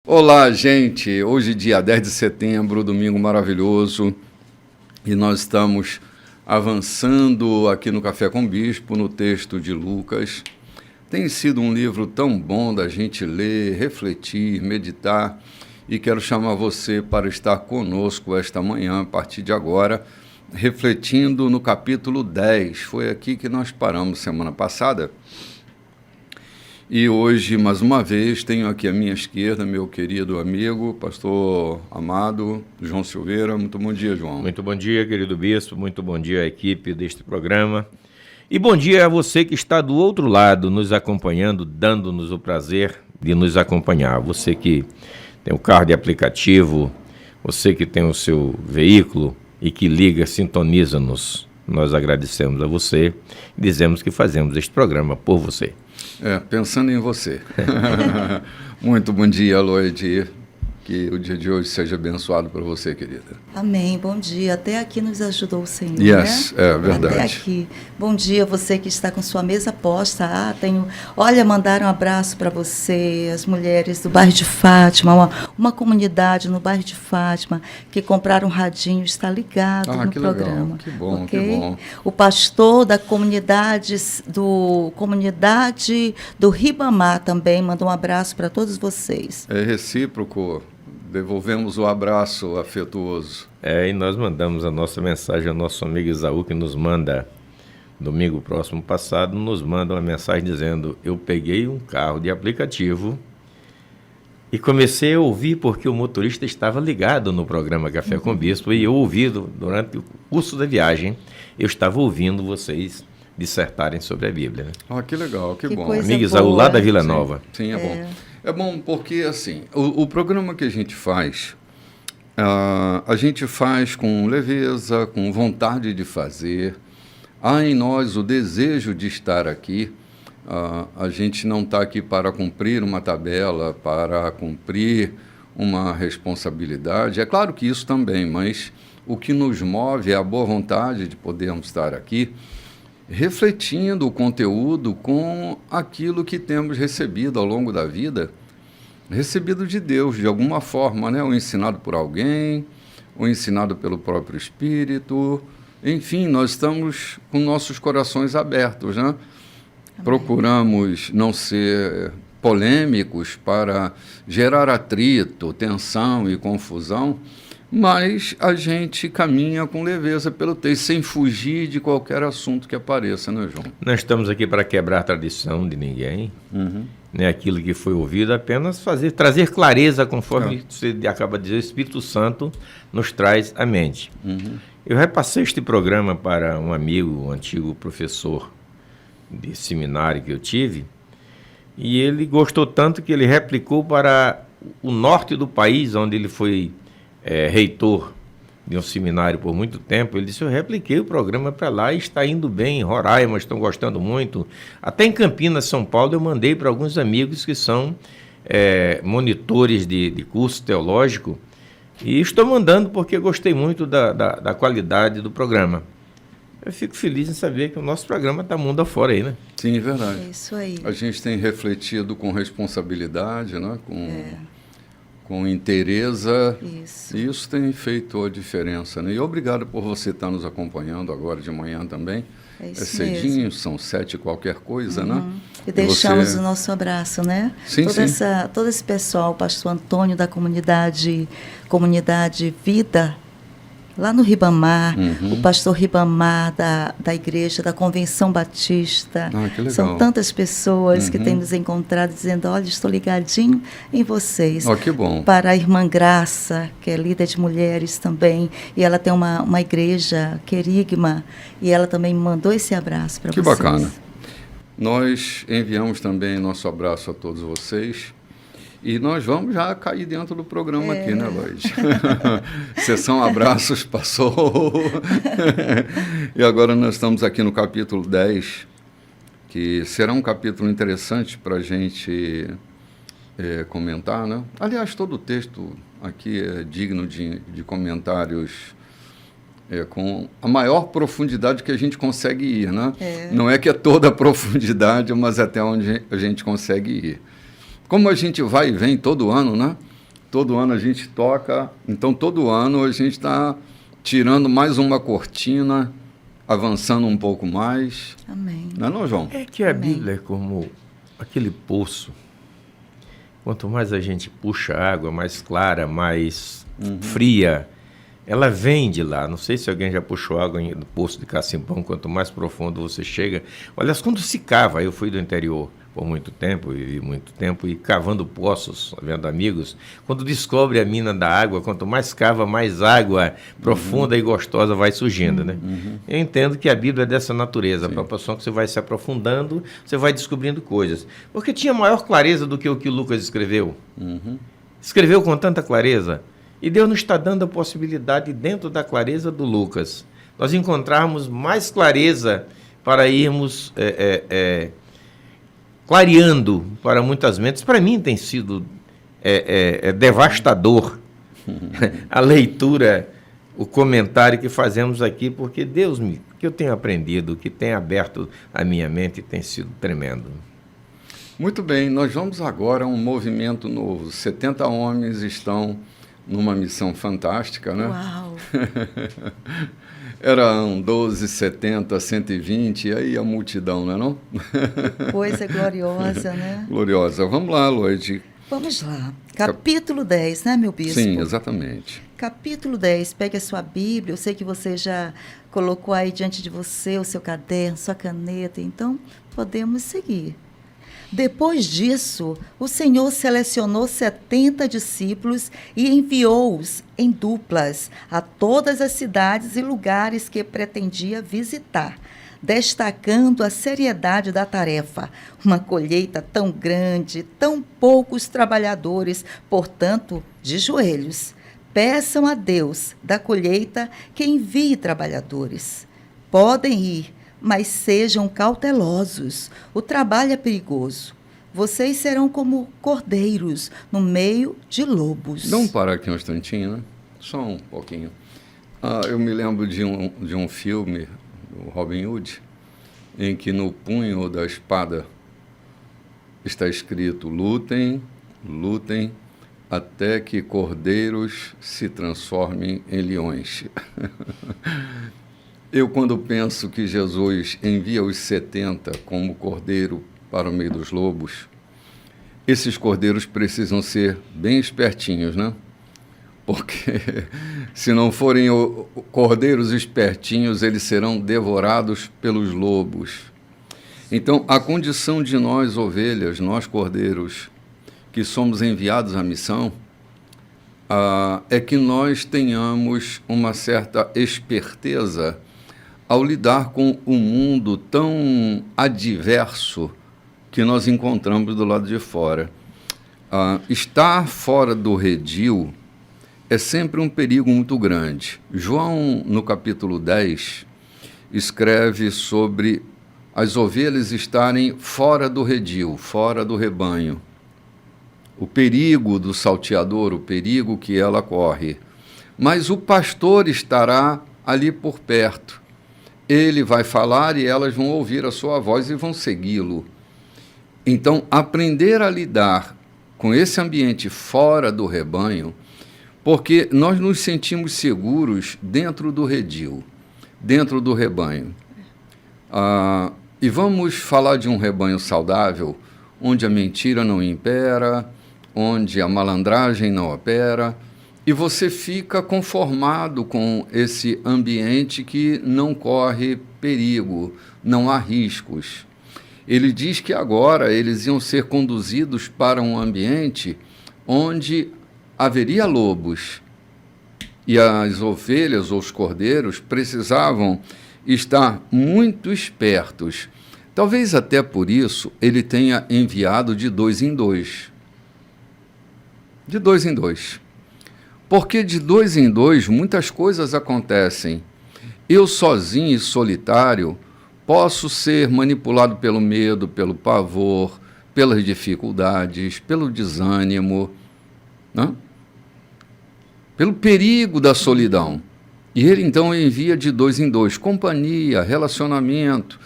Olá, gente! Hoje, dia 10 de setembro, domingo maravilhoso, e nós estamos avançando aqui no Café com Bispo, no texto de Lucas. Tem sido um livro tão bom da gente ler, refletir, meditar, e quero chamar você para estar conosco esta manhã, a partir de agora, refletindo no capítulo 10. Foi aqui que nós paramos semana passada. E hoje, mais uma vez, tenho aqui à minha esquerda meu querido amigo, pastor amado, João Silveira. Muito bom dia, João. Muito bom dia, querido bispo. Muito bom dia à equipe deste programa. E bom dia a você que está do outro lado, nos acompanhando, dando-nos o prazer de nos acompanhar. Você que tem o carro de aplicativo, você que tem o seu veículo e que liga, sintoniza-nos. Nós agradecemos a você e dizemos que fazemos este programa por você. Pensando em você. Muito bom dia, Loide. Que o dia de hoje seja abençoado para você, querida. Amém. Bom dia. Até aqui nos ajudou o Senhor, Yes, né? É verdade. Até aqui. Bom dia, você que está com sua mesa posta. Olha, mandaram um abraço para você, as mulheres do bairro de Fátima, uma comunidade no bairro de Fátima, que compraram um radinho, está ligado no programa. Legal. Que bom, okay? Que bom. O pastor da comunidade do Ribamar também mandou um abraço para todos vocês. É recíproco. Devolvemos o abraço afetuoso. E nós mandamos a nossa mensagem ao nosso amigo Isaú, que nos manda, domingo próximo passado, nos manda uma mensagem dizendo: eu peguei um carro de aplicativo e comecei a ouvir porque o motorista estava ligado no programa Café com Bispo, e eu ouvi durante o curso da viagem, eu estava ouvindo vocês dissertarem sobre a Bíblia. Né? Que legal, que bom. Amigo Isaú, lá da Vila Nova. Sim, é bom. É bom porque, assim, o programa que a gente faz com leveza, com vontade de fazer. Há em nós o desejo de estar aqui. A gente não está aqui para cumprir uma tabela, para cumprir uma responsabilidade. É claro que isso também, mas o que nos move é a boa vontade de podermos estar aqui, refletindo o conteúdo com aquilo que temos recebido ao longo da vida, recebido de Deus de alguma forma, né? Ou ensinado por alguém, ou ensinado pelo próprio Espírito. Enfim, nós estamos com nossos corações abertos, né? Amém. Procuramos não ser polêmicos para gerar atrito, tensão e confusão, mas a gente caminha com leveza pelo texto, sem fugir de qualquer assunto que apareça, né, João? Não estamos aqui para quebrar a tradição de ninguém, né? Aquilo que foi ouvido, apenas trazer clareza, conforme você acaba de dizer, o Espírito Santo nos traz à mente. Eu repassei este programa para um amigo, um antigo professor de seminário que eu tive, e ele gostou tanto que ele replicou para o norte do país, onde ele foi reitor de um seminário por muito tempo. Ele disse: eu repliquei o programa para lá e está indo bem. Em Roraima estão gostando muito. Até em Campinas, São Paulo, eu mandei para alguns amigos que são monitores de curso teológico, e estou mandando porque gostei muito da qualidade do programa. Eu fico feliz em saber que o nosso programa está mundo afora aí, né? Sim, é verdade. É isso aí. A gente tem refletido com responsabilidade, né? Com inteireza. Isso. E isso tem feito a diferença, né? E obrigado por você estar nos acompanhando agora de manhã também. É isso cedinho, mesmo. São 7 qualquer coisa, né? E deixamos o nosso abraço, né? Sim, Todo esse pessoal, o pastor Antônio da comunidade Vida, lá no Ribamar, o pastor Ribamar da igreja, da Convenção Batista. Que legal. São tantas pessoas que têm nos encontrado dizendo: olha, estou ligadinho em vocês. Que bom. Para a irmã Graça, que é líder de mulheres também, e ela tem uma igreja, Querigma, e ela também me mandou esse abraço para vocês. Que bacana. Nós enviamos também nosso abraço a todos vocês. E nós vamos já cair dentro do programa aqui, né, Loide? Sessão Abraços passou. E agora nós estamos aqui no capítulo 10, que será um capítulo interessante para a gente comentar, né? Aliás, todo o texto aqui é digno de comentários com a maior profundidade que a gente consegue ir, né? Não é que é toda a profundidade, mas até onde a gente consegue ir. Como a gente vai e vem todo ano, né? Todo ano a gente toca, então todo ano a gente está tirando mais uma cortina, avançando um pouco mais. Amém. Não é não, João? É que a Amém. Bíblia é como aquele poço. Quanto mais a gente puxa a água, mais clara, mais fria, ela vem de lá. Não sei se alguém já puxou água no poço de Cacimbão, quanto mais profundo você chega. Olha, quando se cava, eu fui do interior por muito tempo, vivi muito tempo, e cavando poços, vendo amigos, quando descobre a mina da água, quanto mais cava, mais água profunda e gostosa vai surgindo, né? Eu entendo que a Bíblia é dessa natureza, a proporção que você vai se aprofundando, você vai descobrindo coisas. Porque tinha maior clareza do que o Lucas escreveu. Escreveu com tanta clareza, e Deus nos está dando a possibilidade, dentro da clareza do Lucas, nós encontrarmos mais clareza para irmos clareando para muitas mentes. Para mim tem sido devastador a leitura, o comentário que fazemos aqui, porque que eu tenho aprendido, que tem aberto a minha mente, tem sido tremendo. Muito bem, nós vamos agora a um movimento novo. 70 homens estão numa missão fantástica, né? Uau! Eram 12, 70, 120, e aí a multidão, não é não? Coisa gloriosa, né? Gloriosa. Vamos lá, Lloyd. Vamos lá. Capítulo 10, né, meu bispo? Sim, exatamente. Capítulo 10, pegue a sua Bíblia. Eu sei que você já colocou aí diante de você o seu caderno, sua caneta, então podemos seguir. Depois disso, o Senhor selecionou 70 discípulos e enviou-os em duplas a todas as cidades e lugares que pretendia visitar, destacando a seriedade da tarefa. Uma colheita tão grande, tão poucos trabalhadores, portanto, de joelhos. Peçam a Deus da colheita que envie trabalhadores. Podem ir, mas sejam cautelosos. O trabalho é perigoso. Vocês serão como cordeiros no meio de lobos. Vamos parar aqui um instantinho, né? Só um pouquinho. Eu me lembro de um filme, o Robin Hood, em que no punho da espada está escrito: lutem, lutem, até que cordeiros se transformem em leões. Eu, quando penso que Jesus envia os 70 como cordeiro para o meio dos lobos, esses cordeiros precisam ser bem espertinhos, né? Porque se não forem cordeiros espertinhos, eles serão devorados pelos lobos. Então, a condição de nós, ovelhas, nós cordeiros, que somos enviados à missão, é que nós tenhamos uma certa esperteza ao lidar com o mundo tão adverso que nós encontramos do lado de fora. Estar fora do redil é sempre um perigo muito grande. João, no capítulo 10, escreve sobre as ovelhas estarem fora do redil, fora do rebanho. O perigo do salteador, o perigo que ela corre. Mas o pastor estará ali por perto. Ele vai falar e elas vão ouvir a sua voz e vão segui-lo. Então, aprender a lidar com esse ambiente fora do rebanho, porque nós nos sentimos seguros dentro do redil, dentro do rebanho. E vamos falar de um rebanho saudável, onde a mentira não impera, onde a malandragem não opera, e você fica conformado com esse ambiente que não corre perigo, não há riscos. Ele diz que agora eles iam ser conduzidos para um ambiente onde haveria lobos, e as ovelhas ou os cordeiros precisavam estar muito espertos. Talvez até por isso ele tenha enviado de 2 em 2. De 2 em 2. Porque de 2 em 2 muitas coisas acontecem. Eu sozinho e solitário posso ser manipulado pelo medo, pelo pavor, pelas dificuldades, pelo desânimo, né? Pelo perigo da solidão. E ele então envia de 2 em 2, companhia, relacionamento.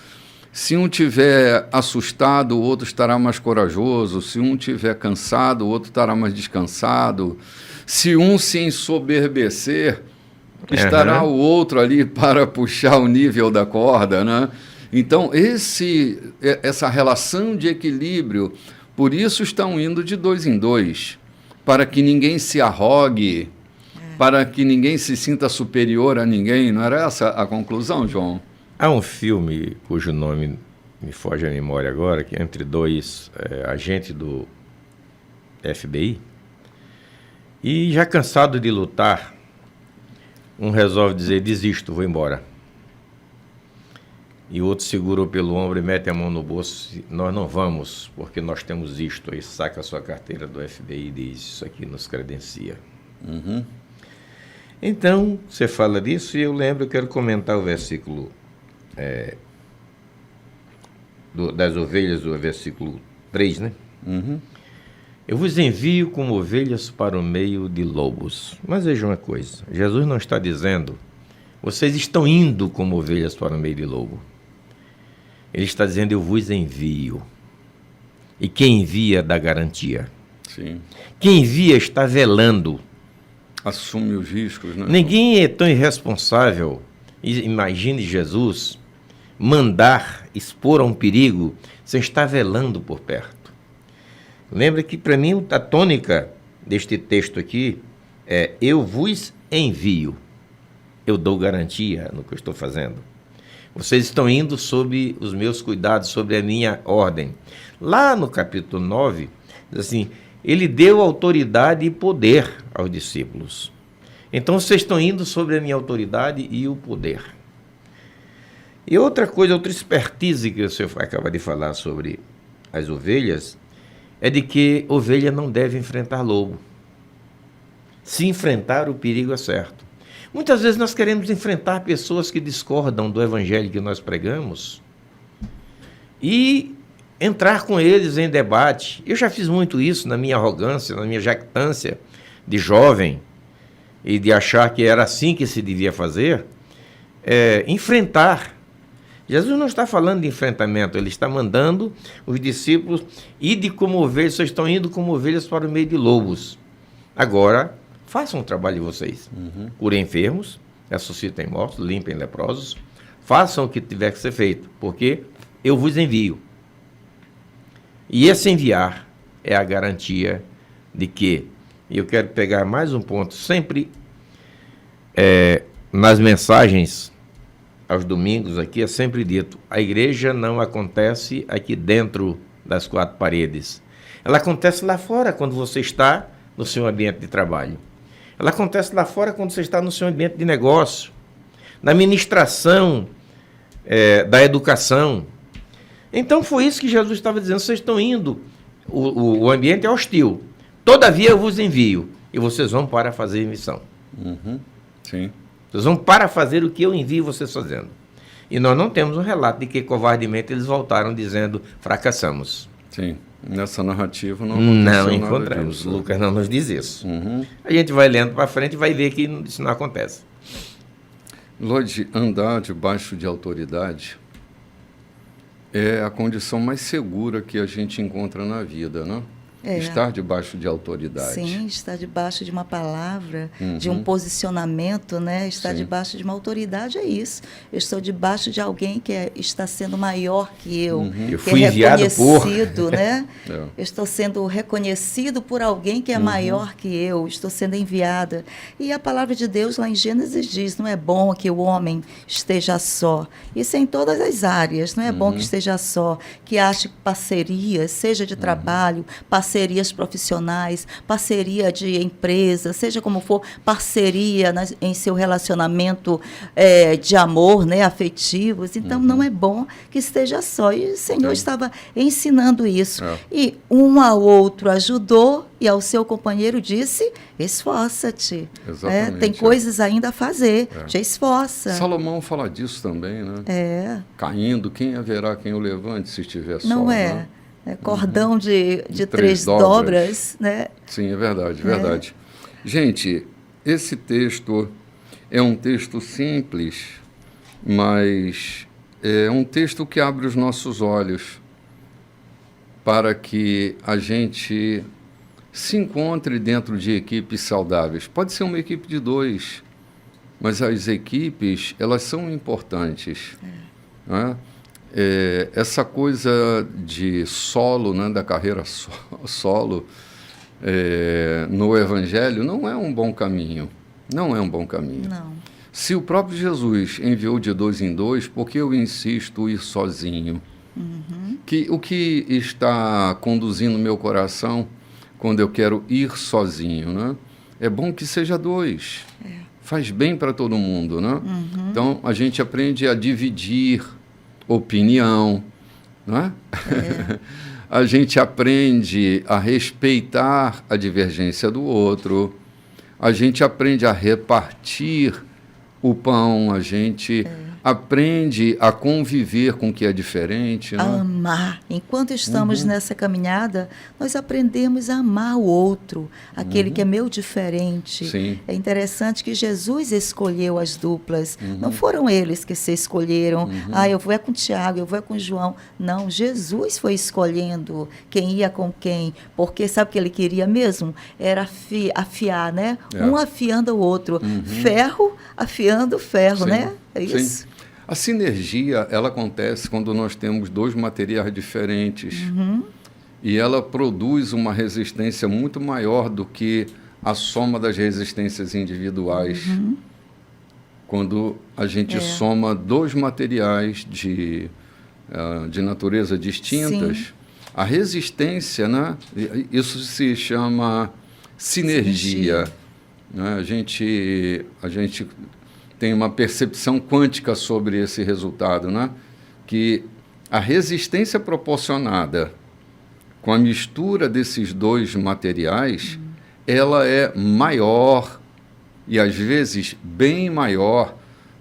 Se um tiver assustado, o outro estará mais corajoso. Se um tiver cansado, o outro estará mais descansado. Se um se ensoberbecer, estará o outro ali para puxar o nível da corda, né? Então, essa relação de equilíbrio, por isso estão indo de 2 em 2, para que ninguém se arrogue, para que ninguém se sinta superior a ninguém. Não era essa a conclusão, João? Há um filme cujo nome me foge à memória agora, que é entre 2 agentes do FBI, e já cansado de lutar, um resolve dizer: desisto, vou embora. E o outro segura pelo ombro e mete a mão no bolso: nós não vamos, porque nós temos isto. Aí saca a sua carteira do FBI e diz: isso aqui nos credencia. Uhum. Então, você fala disso e eu lembro, eu quero comentar o versículo das ovelhas, o versículo 3, né? Uhum. Eu vos envio como ovelhas para o meio de lobos. Mas veja uma coisa, Jesus não está dizendo: vocês estão indo como ovelhas para o meio de lobo. Ele está dizendo: eu vos envio. E quem envia dá garantia. Sim. Quem envia está velando. Assume os riscos, né? Ninguém é tão irresponsável, imagine Jesus, mandar expor a um perigo sem estar velando por perto. Lembra que, para mim, a tônica deste texto aqui é: eu vos envio. Eu dou garantia no que eu estou fazendo. Vocês estão indo sob os meus cuidados, sobre a minha ordem. Lá no capítulo 9, diz assim: ele deu autoridade e poder aos discípulos. Então, vocês estão indo sobre a minha autoridade e o poder. E outra coisa, outra expertise que o senhor acaba de falar sobre as ovelhas, é de que ovelha não deve enfrentar lobo. Se enfrentar, o perigo é certo. Muitas vezes nós queremos enfrentar pessoas que discordam do evangelho que nós pregamos e entrar com eles em debate. Eu já fiz muito isso na minha arrogância, na minha jactância de jovem, e de achar que era assim que se devia fazer, enfrentar. Jesus não está falando de enfrentamento, ele está mandando os discípulos ir de como ovelhas, vocês estão indo como ovelhas para o meio de lobos. Agora, façam o trabalho de vocês. Curem enfermos, ressuscitem mortos, limpem leprosos, façam o que tiver que ser feito, porque eu vos envio. E esse enviar é a garantia de que, e eu quero pegar mais um ponto, sempre nas mensagens aos domingos aqui é sempre dito: a igreja não acontece aqui dentro das 4 paredes. Ela acontece lá fora, quando você está no seu ambiente de trabalho. Ela acontece lá fora, quando você está no seu ambiente de negócio, na ministração da educação. Então foi isso que Jesus estava dizendo: vocês estão indo, o ambiente é hostil, todavia eu vos envio, e vocês vão para fazer missão. Uhum. Sim. Vocês vão para fazer o que eu envio vocês fazendo. E nós não temos um relato de que covardemente eles voltaram dizendo: fracassamos. Sim. Nessa narrativa não encontramos. Lucas não nos diz isso. Uhum. A gente vai lendo para frente e vai ver que isso não acontece. Lodi, andar debaixo de autoridade é a condição mais segura que a gente encontra na vida, né? Estar debaixo de autoridade. Sim, estar debaixo de uma palavra, de um posicionamento, né? Estar debaixo de uma autoridade é isso. Eu estou debaixo de alguém que está sendo maior que eu, Eu que fui é enviado reconhecido, né? É. Eu estou sendo reconhecido por alguém que é maior que eu, estou sendo enviada. E a palavra de Deus lá em Gênesis diz: não é bom que o homem esteja só. Isso é em todas as áreas, não é bom que esteja só, que ache parcerias, seja de trabalho, parcerias profissionais, parceria de empresa, seja como for, parceria em seu relacionamento de amor, né, afetivos. Então, não é bom que esteja só. E o Senhor estava ensinando isso. E um ao outro ajudou e ao seu companheiro disse: esforça-te. Exatamente, Tem coisas ainda a fazer, te esforça. Salomão fala disso também, né? Caindo, quem haverá quem o levante se estiver só? Não é? Né? Cordão de 3 dobras, né? Sim, é verdade, verdade. Gente, esse texto é um texto simples, mas é um texto que abre os nossos olhos para que a gente se encontre dentro de equipes saudáveis. Pode ser uma equipe de 2, mas as equipes, elas são importantes. Né? Essa coisa de solo, né, da carreira solo, no Evangelho, não é um bom caminho. Não é um bom caminho. Não. Se o próprio Jesus enviou de 2 em 2, por que eu insisto em ir sozinho? O que está conduzindo meu coração quando eu quero ir sozinho, né? É bom que seja 2. Faz bem para todo mundo, né? Então, a gente aprende a dividir opinião, né? A gente aprende a respeitar a divergência do outro, a gente aprende a repartir o pão, a gente aprende a conviver com o que é diferente. A né? amar. Enquanto estamos nessa caminhada, nós aprendemos a amar o outro, aquele que é meu diferente. Sim. É interessante que Jesus escolheu as duplas. Não foram eles que se escolheram. Eu vou com o Tiago, eu vou com o João. Não, Jesus foi escolhendo quem ia com quem. Porque sabe o que ele queria mesmo? Era afiar, né? Um afiando o outro. Ferro afiando ferro, Sim. né? É isso. Sim. A sinergia, ela acontece quando nós temos 2 materiais diferentes. E ela produz uma resistência muito maior do que a soma das resistências individuais. Quando a gente soma 2 materiais de natureza distintas, Sim. a resistência, né? Isso se chama sinergia. Né? A gente tem uma percepção quântica sobre esse resultado, né? Que a resistência proporcionada com a mistura desses 2 materiais, ela é maior e, às vezes, bem maior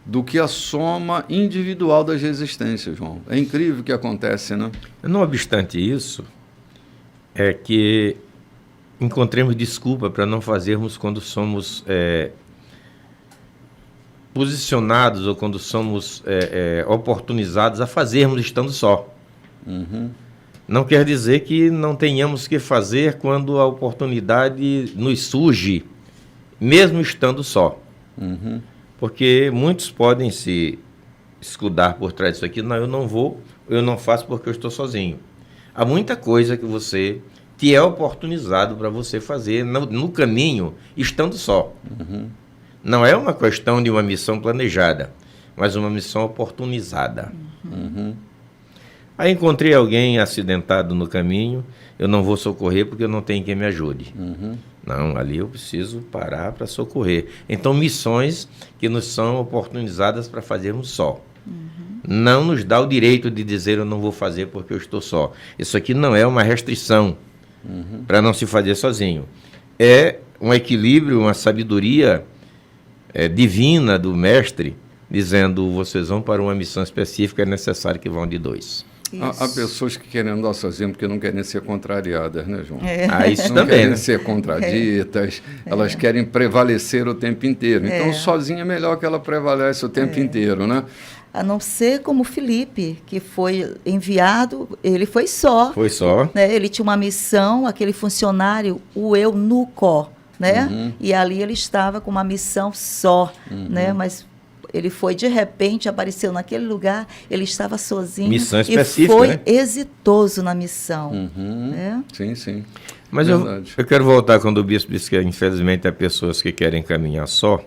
do que a soma individual das resistências, João. É incrível o que acontece, né? Não obstante isso, é que encontremos desculpa para não fazermos quando somos posicionados ou quando somos oportunizados a fazermos estando só. Não quer dizer que não tenhamos que fazer quando a oportunidade nos surge, mesmo estando só. Porque muitos podem se escudar por trás disso aqui. Não, eu não vou, eu não faço porque eu estou sozinho. Há muita coisa que você te é oportunizado para você fazer no caminho, estando só. Não é uma questão de uma missão planejada, mas uma missão oportunizada. Aí encontrei alguém acidentado no caminho, eu não vou socorrer porque eu não tenho quem me ajude. Não, ali eu preciso parar para socorrer. Então, missões que nos são oportunizadas para fazermos só. Não nos dá o direito de dizer eu não vou fazer porque eu estou só. Isso aqui não é uma restrição para não se fazer sozinho. É um equilíbrio, uma sabedoria divina do mestre, dizendo, vocês vão para uma missão específica, é necessário que vão de 2. Há pessoas que querem andar sozinhas porque não querem ser contrariadas, né, João? Isso não também, querem né? ser contraditas, elas querem prevalecer o tempo inteiro. Então, sozinha é melhor que ela prevalece o tempo inteiro, né? A não ser como Filipe, que foi enviado, ele foi só. Foi só. Né? Ele tinha uma missão, aquele funcionário, o eunuco, né? E ali ele estava com uma missão só, né? Mas ele foi, de repente, apareceu naquele lugar, ele estava sozinho. Missão específica, e foi né? exitoso na missão. Né? Sim, sim. Mas eu quero voltar quando o bispo disse que, infelizmente, há pessoas que querem caminhar só.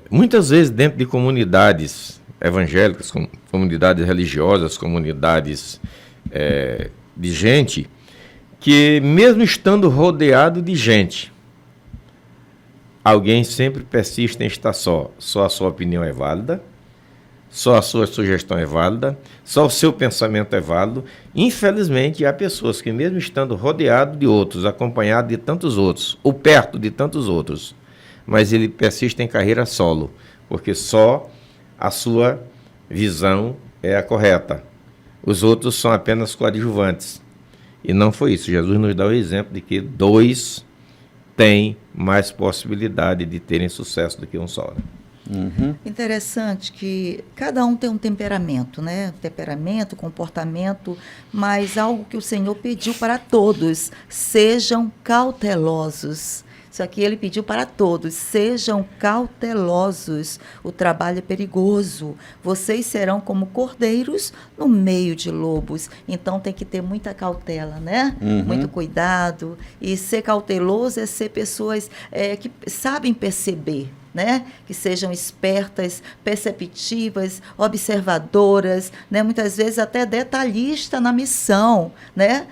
Muitas vezes, dentro de comunidades evangélicas, comunidades religiosas, comunidades de gente, que mesmo estando rodeado de gente, alguém sempre persiste em estar só. Só a sua opinião é válida, só a sua sugestão é válida, só o seu pensamento é válido. Infelizmente, há pessoas que mesmo estando rodeado de outros, acompanhado de tantos outros, ou perto de tantos outros, mas ele persiste em carreira solo, porque só a sua visão é a correta. Os outros são apenas coadjuvantes. E não foi isso. Jesus nos dá o exemplo de que 2 têm mais possibilidade de terem sucesso do que um só. Né? Interessante que cada um tem um temperamento, né? Temperamento, comportamento, mas algo que o Senhor pediu para todos: sejam cautelosos. Isso aqui ele pediu para todos: sejam cautelosos. O trabalho é perigoso. Vocês serão como cordeiros no meio de lobos. Então tem que ter muita cautela, né? Muito cuidado. E ser cauteloso é ser pessoas que sabem perceber, né? Que sejam espertas, perceptivas, observadoras, né? Muitas vezes até detalhista na missão, né?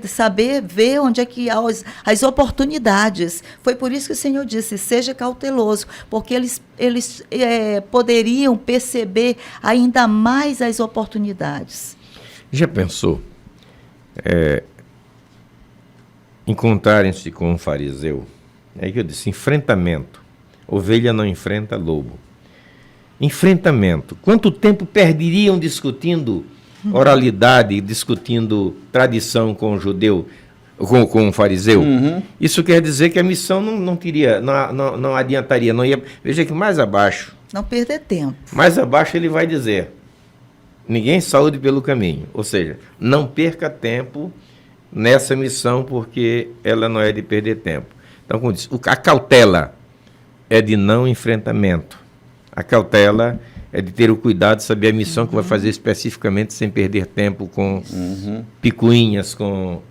Saber ver onde é que há as oportunidades. Foi por isso que o Senhor disse: seja cauteloso, porque eles poderiam perceber ainda mais as oportunidades. Já pensou encontrarem-se com um fariseu? É que eu disse: enfrentamento. Ovelha não enfrenta lobo. Enfrentamento. Quanto tempo perderiam discutindo oralidade, discutindo tradição com o judeu, com o fariseu? Isso quer dizer que a missão não adiantaria, não ia. Veja que mais abaixo. Não perder tempo. Mais abaixo ele vai dizer: ninguém saúde pelo caminho. Ou seja, não perca tempo nessa missão, porque ela não é de perder tempo. Então, como disse, a cautela é de não enfrentamento. A cautela é de ter o cuidado de saber a missão que vai fazer especificamente, sem perder tempo com picuinhas, com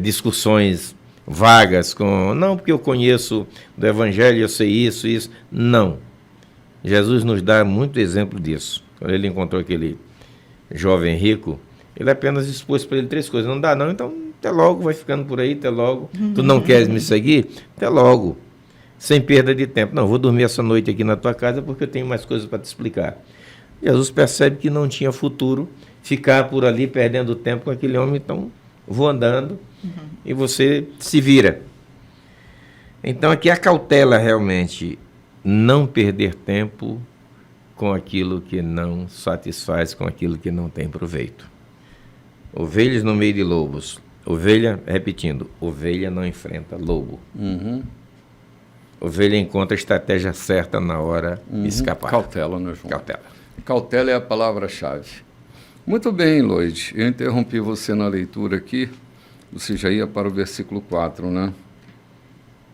discussões vagas, não porque eu conheço do Evangelho, eu sei isso. Não. Jesus nos dá muito exemplo disso. Quando ele encontrou aquele jovem rico, ele apenas expôs para ele 3 coisas. Não dá não, então até logo, vai ficando por aí, até logo. Tu não queres me seguir? Até logo. Sem perda de tempo. Não, vou dormir essa noite aqui na tua casa porque eu tenho mais coisas para te explicar. Jesus percebe que não tinha futuro ficar por ali perdendo tempo com aquele homem, então vou andando e você se vira. Então aqui a cautela realmente, não perder tempo com aquilo que não satisfaz, com aquilo que não tem proveito. Ovelhas no meio de lobos. Ovelha, repetindo, ovelha não enfrenta lobo. Ovelha encontra a estratégia certa na hora de escapar. Cautela, né, João? Cautela é a palavra-chave. Muito bem, Lloyd. Eu interrompi você na leitura aqui. Você já ia para o versículo 4, né?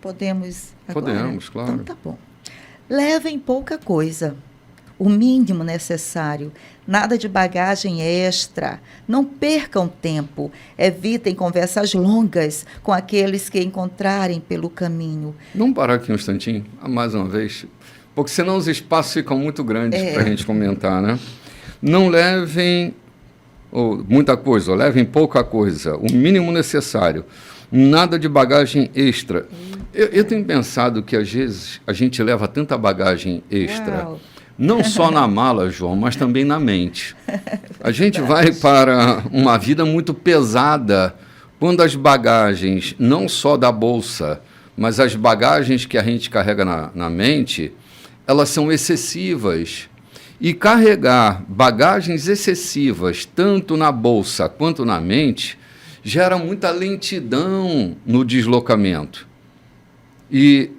Podemos agora? Podemos, claro. Então tá bom. Levem pouca coisa, o mínimo necessário, nada de bagagem extra. Não percam tempo. Evitem conversas longas com aqueles que encontrarem pelo caminho. Vamos parar aqui um instantinho, mais uma vez, porque senão os espaços ficam muito grandes para a gente comentar, né? Não levem muita coisa, levem pouca coisa, o mínimo necessário. Nada de bagagem extra. Eu tenho pensado que às vezes a gente leva tanta bagagem extra. Uau. Não só na mala, João, mas também na mente. A gente vai para uma vida muito pesada quando as bagagens, não só da bolsa, mas as bagagens que a gente carrega na mente, elas são excessivas. E carregar bagagens excessivas, tanto na bolsa quanto na mente, gera muita lentidão no deslocamento. E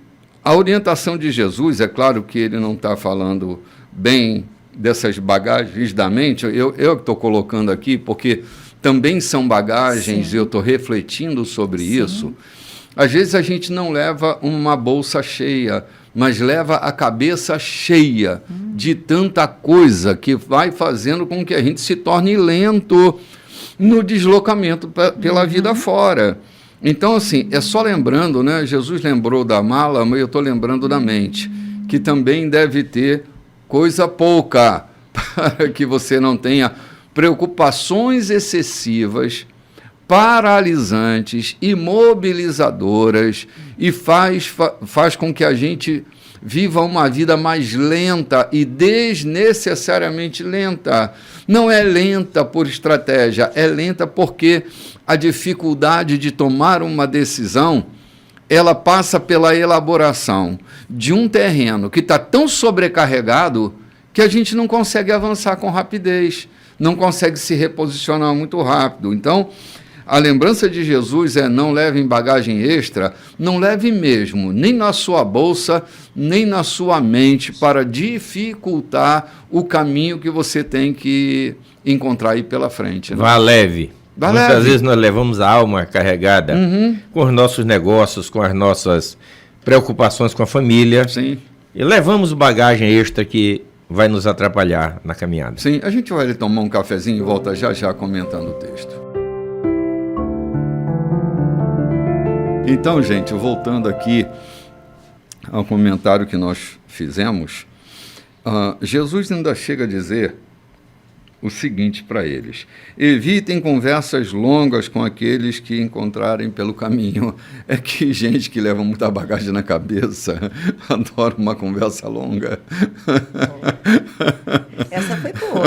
a orientação de Jesus, é claro que ele não está falando bem dessas bagagens da mente, eu estou colocando aqui porque também são bagagens. Sim. E eu estou refletindo sobre Sim. isso. Às vezes a gente não leva uma bolsa cheia, mas leva a cabeça cheia de tanta coisa que vai fazendo com que a gente se torne lento no deslocamento pela vida fora. Então, assim, é só lembrando, né? Jesus lembrou da mala, mas eu estou lembrando da mente, que também deve ter coisa pouca, para que você não tenha preocupações excessivas, paralisantes, imobilizadoras, e faz com que a gente viva uma vida mais lenta e desnecessariamente lenta. Não é lenta por estratégia, é lenta porque a dificuldade de tomar uma decisão, ela passa pela elaboração de um terreno que está tão sobrecarregado que a gente não consegue avançar com rapidez, não consegue se reposicionar muito rápido. Então, A lembrança de Jesus é: não leve bagagem extra, não leve mesmo, nem na sua bolsa, nem na sua mente, para dificultar o caminho que você tem que encontrar aí pela frente. Né? Vá leve. Muitas vezes nós levamos a alma carregada com os nossos negócios, com as nossas preocupações com a família. Sim. E levamos bagagem extra que vai nos atrapalhar na caminhada. Sim, a gente vai tomar um cafezinho e volta já já comentando o texto. Então, gente, voltando aqui ao comentário que nós fizemos, Jesus ainda chega a dizer o seguinte para eles: evitem conversas longas com aqueles que encontrarem pelo caminho. É que gente que leva muita bagagem na cabeça adora uma conversa longa. Essa foi boa.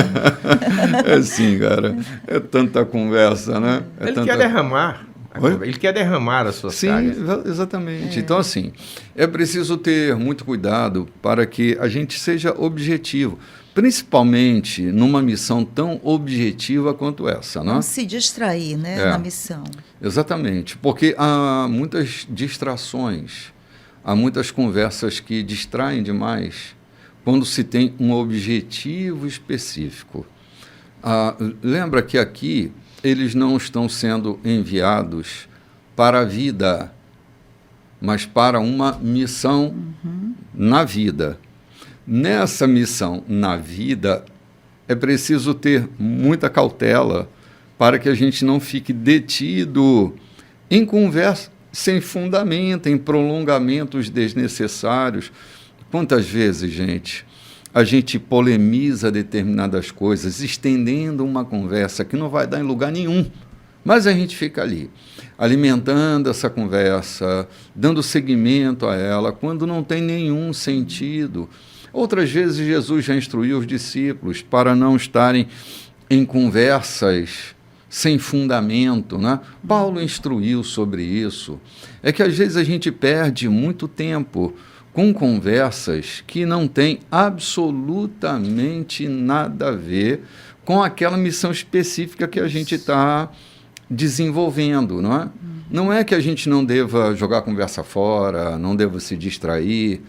É sim, cara. É tanta conversa, né? Quer derramar. Ele quer derramar as suas cargas. Sim, exatamente. Então, assim, é preciso ter muito cuidado para que a gente seja objetivo, principalmente numa missão tão objetiva quanto essa. Não se distrair, né, na missão. Exatamente, porque há muitas distrações, há muitas conversas que distraem demais quando se tem um objetivo específico. Lembra que aqui eles não estão sendo enviados para a vida, mas para uma missão na vida. Nessa missão na vida, é preciso ter muita cautela para que a gente não fique detido em conversa sem fundamento, em prolongamentos desnecessários. Quantas vezes, gente, a gente polemiza determinadas coisas, estendendo uma conversa que não vai dar em lugar nenhum, mas a gente fica ali, alimentando essa conversa, dando seguimento a ela, quando não tem nenhum sentido. Outras vezes, Jesus já instruiu os discípulos para não estarem em conversas sem fundamento, né? Paulo instruiu sobre isso. É que às vezes a gente perde muito tempo com conversas que não têm absolutamente nada a ver com aquela missão específica que a gente está desenvolvendo, não é? Não é que a gente não deva jogar a conversa fora, não deva se distrair,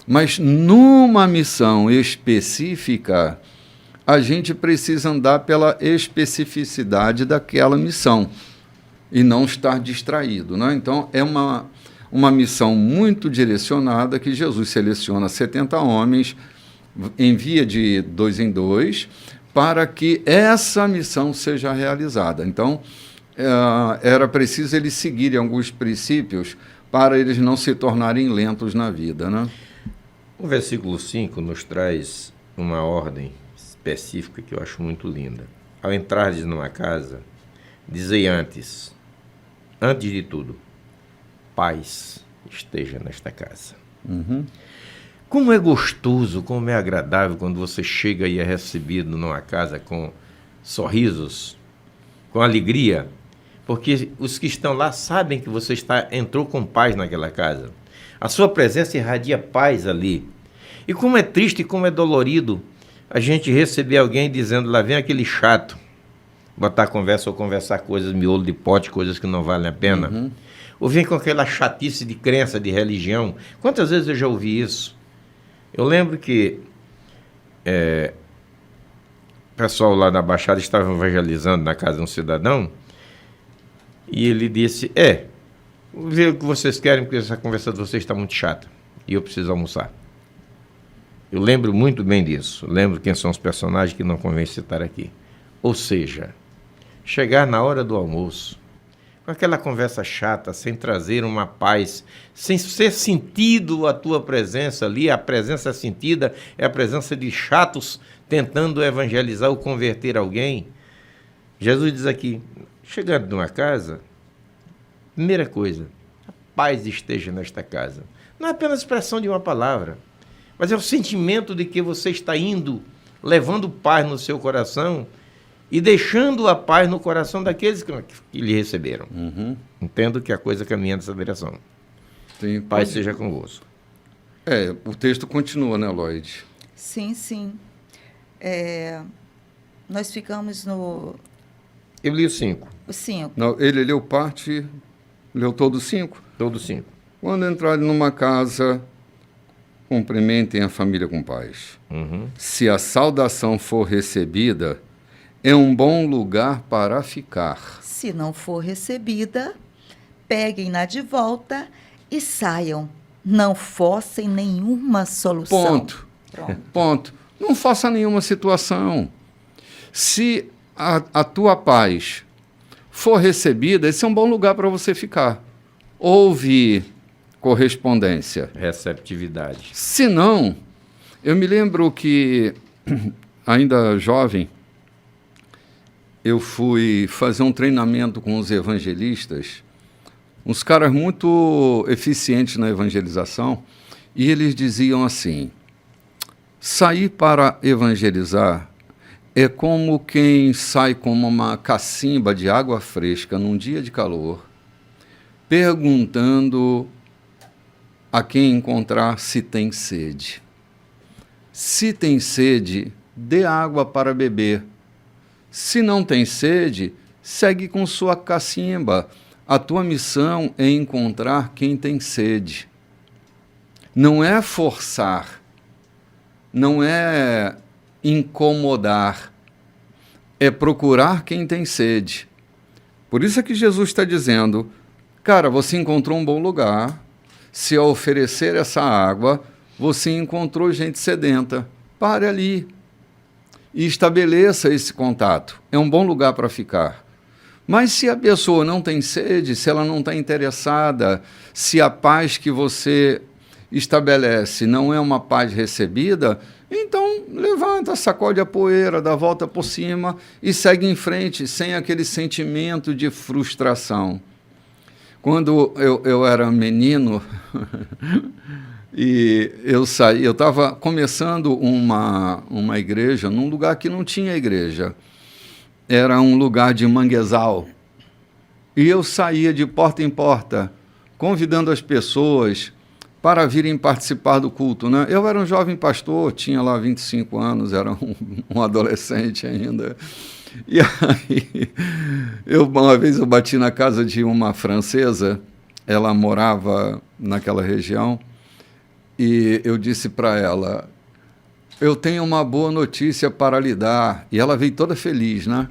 mas numa missão específica, a gente precisa andar pela especificidade daquela missão e não estar distraído, né? Então, é uma missão muito direcionada que Jesus seleciona 70 homens, envia de 2 em 2, para que essa missão seja realizada. Então, era preciso eles seguirem alguns princípios para eles não se tornarem lentos na vida, né? O versículo 5 nos traz uma ordem específica que eu acho muito linda. Ao entrardes numa casa, dizei antes de tudo, paz esteja nesta casa. Como é gostoso, como é agradável quando você chega e é recebido numa casa com sorrisos, com alegria, porque os que estão lá sabem que você entrou com paz naquela casa. A sua presença irradia paz ali. E como é triste e como é dolorido a gente receber alguém dizendo: lá vem aquele chato, botar conversa ou conversar coisas, miolo de pote, coisas que não valem a pena. Ou vem com aquela chatice de crença, de religião. Quantas vezes eu já ouvi isso? Eu lembro que o pessoal lá na Baixada estava evangelizando na casa de um cidadão e ele disse: vou ver o que vocês querem, porque essa conversa de vocês está muito chata e eu preciso almoçar. Eu lembro muito bem disso. Lembro quem são os personagens que não convém citar aqui. Ou seja, chegar na hora do almoço, com aquela conversa chata, sem trazer uma paz, sem ser sentido a tua presença ali. A presença sentida é a presença de chatos tentando evangelizar ou converter alguém. Jesus diz aqui, chegando numa casa, primeira coisa, a paz esteja nesta casa. Não é apenas expressão de uma palavra, mas é o sentimento de que você está indo, levando paz no seu coração e deixando a paz no coração daqueles que lhe receberam. Entendo que a coisa caminha nessa direção. Sim, paz seja convosco. O texto continua, né, Lloyd? Sim, sim. Nós ficamos no... Eu li os 5. Os 5. Não, ele leu parte, leu todos os 5. Todos 5. Quando entrarem numa casa, cumprimentem a família com paz. Se a saudação for recebida, é um bom lugar para ficar. Se não for recebida, peguem-na de volta e saiam. Não forcem nenhuma solução. Ponto. Pronto. Ponto. Não faça nenhuma situação. Se a tua paz for recebida, esse é um bom lugar para você ficar. Houve correspondência. Receptividade. Se não, eu me lembro que, ainda jovem, eu fui fazer um treinamento com os evangelistas, uns caras muito eficientes na evangelização, e eles diziam assim: sair para evangelizar é como quem sai com uma cacimba de água fresca num dia de calor, perguntando a quem encontrar se tem sede. Se tem sede, dê água para beber. Se não tem sede, segue com sua cacimba. A tua missão é encontrar quem tem sede. Não é forçar, não é incomodar, é procurar quem tem sede. Por isso é que Jesus está dizendo: cara, você encontrou um bom lugar, se ao oferecer essa água, você encontrou gente sedenta, pare ali e estabeleça esse contato. É um bom lugar para ficar. Mas se a pessoa não tem sede, se ela não está interessada, se a paz que você estabelece não é uma paz recebida, então levanta, sacode a poeira, dá a volta por cima e segue em frente, sem aquele sentimento de frustração. Quando eu era menino e eu estava começando uma igreja num lugar que não tinha igreja. Era um lugar de manguezal. E eu saía de porta em porta, convidando as pessoas para virem participar do culto, né? Eu era um jovem pastor, tinha lá 25 anos, era um adolescente ainda. E aí, uma vez eu bati na casa de uma francesa, ela morava naquela região, e eu disse para ela: eu tenho uma boa notícia para lhe dar. E ela veio toda feliz, né?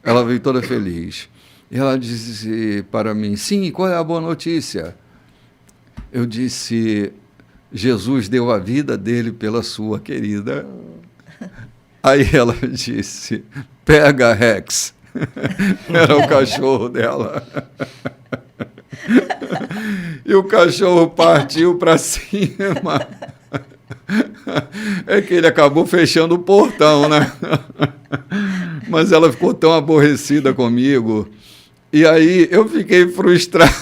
Ela veio toda feliz. E ela disse para mim: sim, qual é a boa notícia? Eu disse: Jesus deu a vida dele pela sua, querida. Aí ela disse: pega, Rex. Era o cachorro dela. E o cachorro partiu para cima. É que ele acabou fechando o portão, né? Mas ela ficou tão aborrecida comigo. E aí eu fiquei frustrado.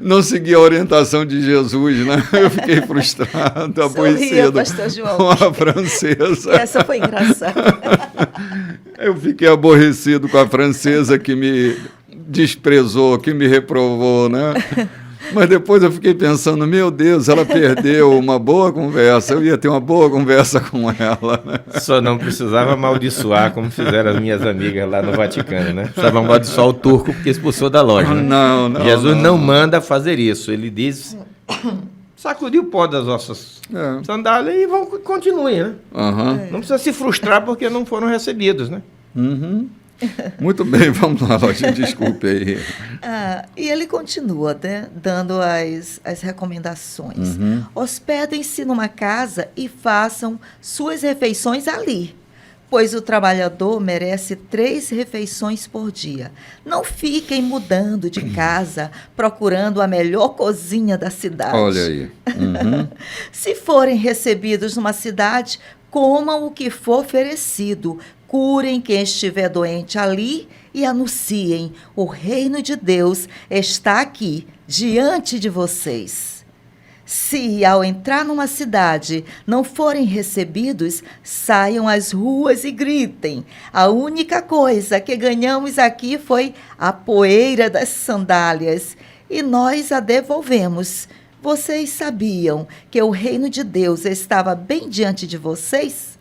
Não segui a orientação de Jesus, né? Eu fiquei frustrado, aborrecido com a francesa. Essa foi engraçada. Eu fiquei aborrecido com a francesa que me desprezou, que me reprovou, né? Mas depois eu fiquei pensando: meu Deus, ela perdeu uma boa conversa, eu ia ter uma boa conversa com ela, né? Só não precisava amaldiçoar, como fizeram as minhas amigas lá no Vaticano, né? Precisava amaldiçoar o turco porque expulsou da loja, né? Não. Jesus não manda fazer isso. Ele diz: sacudir o pó das vossas sandálias e continuem, né? Não precisa se frustrar porque não foram recebidos, né? Muito bem, vamos lá, Lógico, desculpe aí. E ele continua, né, dando as recomendações. Hospedem-se numa casa e façam suas refeições ali, pois o trabalhador merece 3 refeições por dia. Não fiquem mudando de casa, procurando a melhor cozinha da cidade. Olha aí. Se forem recebidos numa cidade, comam o que for oferecido, curem quem estiver doente ali e anunciem: o reino de Deus está aqui, diante de vocês. Se, ao entrar numa cidade, não forem recebidos, saiam às ruas e gritem: a única coisa que ganhamos aqui foi a poeira das sandálias, e nós a devolvemos. Vocês sabiam que o reino de Deus estava bem diante de vocês?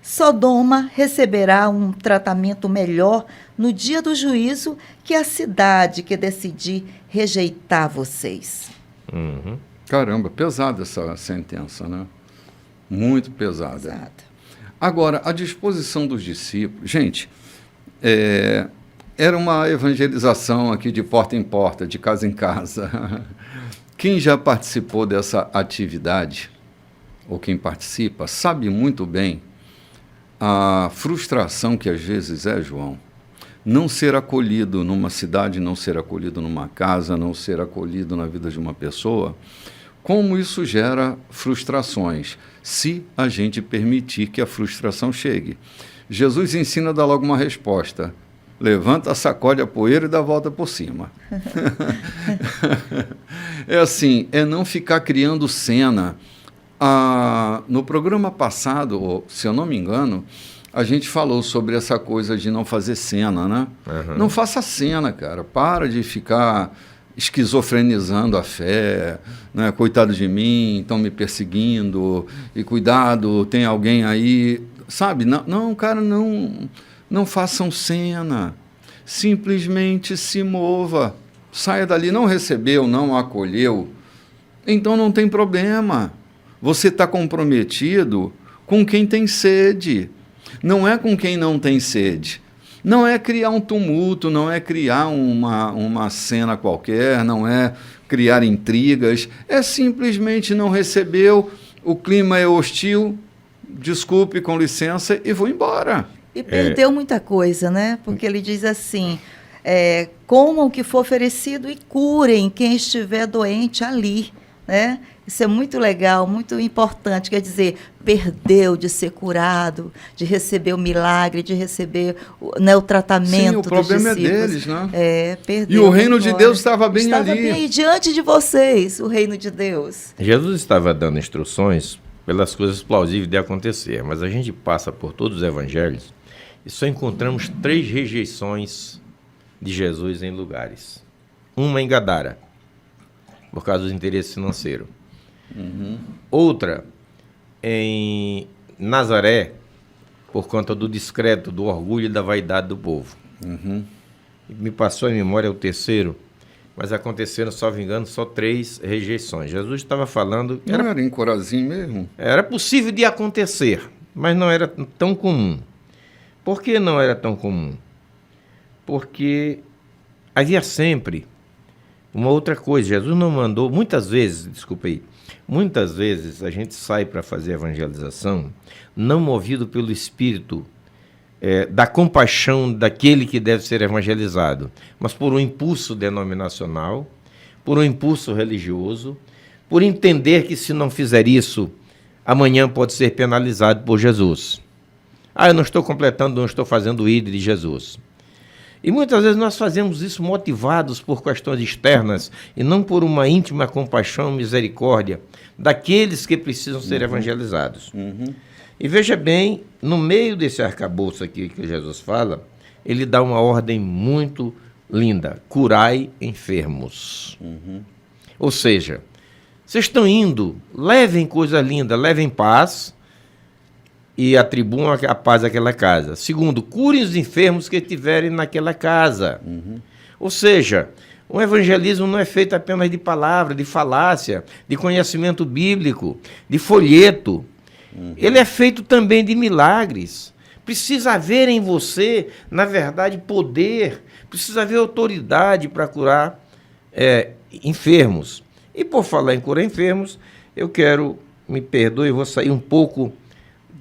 Sodoma receberá um tratamento melhor no dia do juízo que a cidade que decidir rejeitar vocês. Uhum. Caramba, pesada essa sentença, né? Muito pesada. Exato. Agora, a disposição dos discípulos... Gente, era uma evangelização aqui de porta em porta, de casa em casa. Quem já participou dessa atividade, ou quem participa, sabe muito bem a frustração que às vezes João, não ser acolhido numa cidade, não ser acolhido numa casa, não ser acolhido na vida de uma pessoa, como isso gera frustrações, se a gente permitir que a frustração chegue. Jesus ensina a dar logo uma resposta. Levanta, sacode a poeira e dá a volta por cima. É assim, é não ficar criando cena. No programa passado, se eu não me engano, a gente falou sobre essa coisa de não fazer cena, né? Uhum. Não faça cena, cara. Para de ficar esquizofrenizando a fé, né? Coitado de mim, estão me perseguindo, e cuidado, tem alguém aí. Sabe? Não, cara, não façam cena. Simplesmente se mova. Saia dali. Não recebeu, não acolheu. Então não tem problema. Você está comprometido com quem tem sede, não é com quem não tem sede. Não é criar um tumulto, não é criar uma cena qualquer, não é criar intrigas, é simplesmente não recebeu, o clima é hostil, desculpe, com licença, e vou embora. E perdeu muita coisa, né? Porque ele diz assim, comam o que for oferecido e curem quem estiver doente ali, né? Isso é muito legal, muito importante. Quer dizer, perdeu de ser curado, de receber o milagre, de receber o tratamento. Sim, o problema dos discípulos. É deles, né? Perdeu. E o reino de Deus estava bem ali. Estava bem diante de vocês, o reino de Deus. Jesus estava dando instruções pelas coisas plausíveis de acontecer, mas a gente passa por todos os evangelhos e só encontramos 3 rejeições de Jesus em lugares. Uma em Gadara, por causa do interesse financeiro. Uhum. Outra em Nazaré, por conta do descrédito, do orgulho e da vaidade do povo. Uhum. Me passou a memória o terceiro, mas aconteceram, salvo engano, só 3 rejeições. Jesus estava falando... Não era em Corazim mesmo? Era possível de acontecer, mas não era tão comum. Por que não era tão comum? Porque havia sempre uma outra coisa. Jesus não mandou, muitas vezes a gente sai para fazer evangelização não movido pelo Espírito da compaixão daquele que deve ser evangelizado, mas por um impulso denominacional, por um impulso religioso, por entender que se não fizer isso, amanhã pode ser penalizado por Jesus. Eu não estou completando, não estou fazendo o ID de Jesus. E muitas vezes nós fazemos isso motivados por questões externas e não por uma íntima compaixão e misericórdia daqueles que precisam ser evangelizados. Uhum. E veja bem, no meio desse arcabouço aqui que Jesus fala, ele dá uma ordem muito linda: curai enfermos. Uhum. Ou seja, vocês estão indo, levem coisa linda, levem paz e atribuam a paz àquela casa. Segundo, curem os enfermos que estiverem naquela casa. Uhum. Ou seja, o evangelismo não é feito apenas de palavra, de falácia, de conhecimento bíblico, de folheto. Uhum. Ele é feito também de milagres. Precisa haver em você, na verdade, poder, precisa haver autoridade para curar enfermos. E por falar em curar enfermos, eu quero, me perdoe, eu vou sair um pouco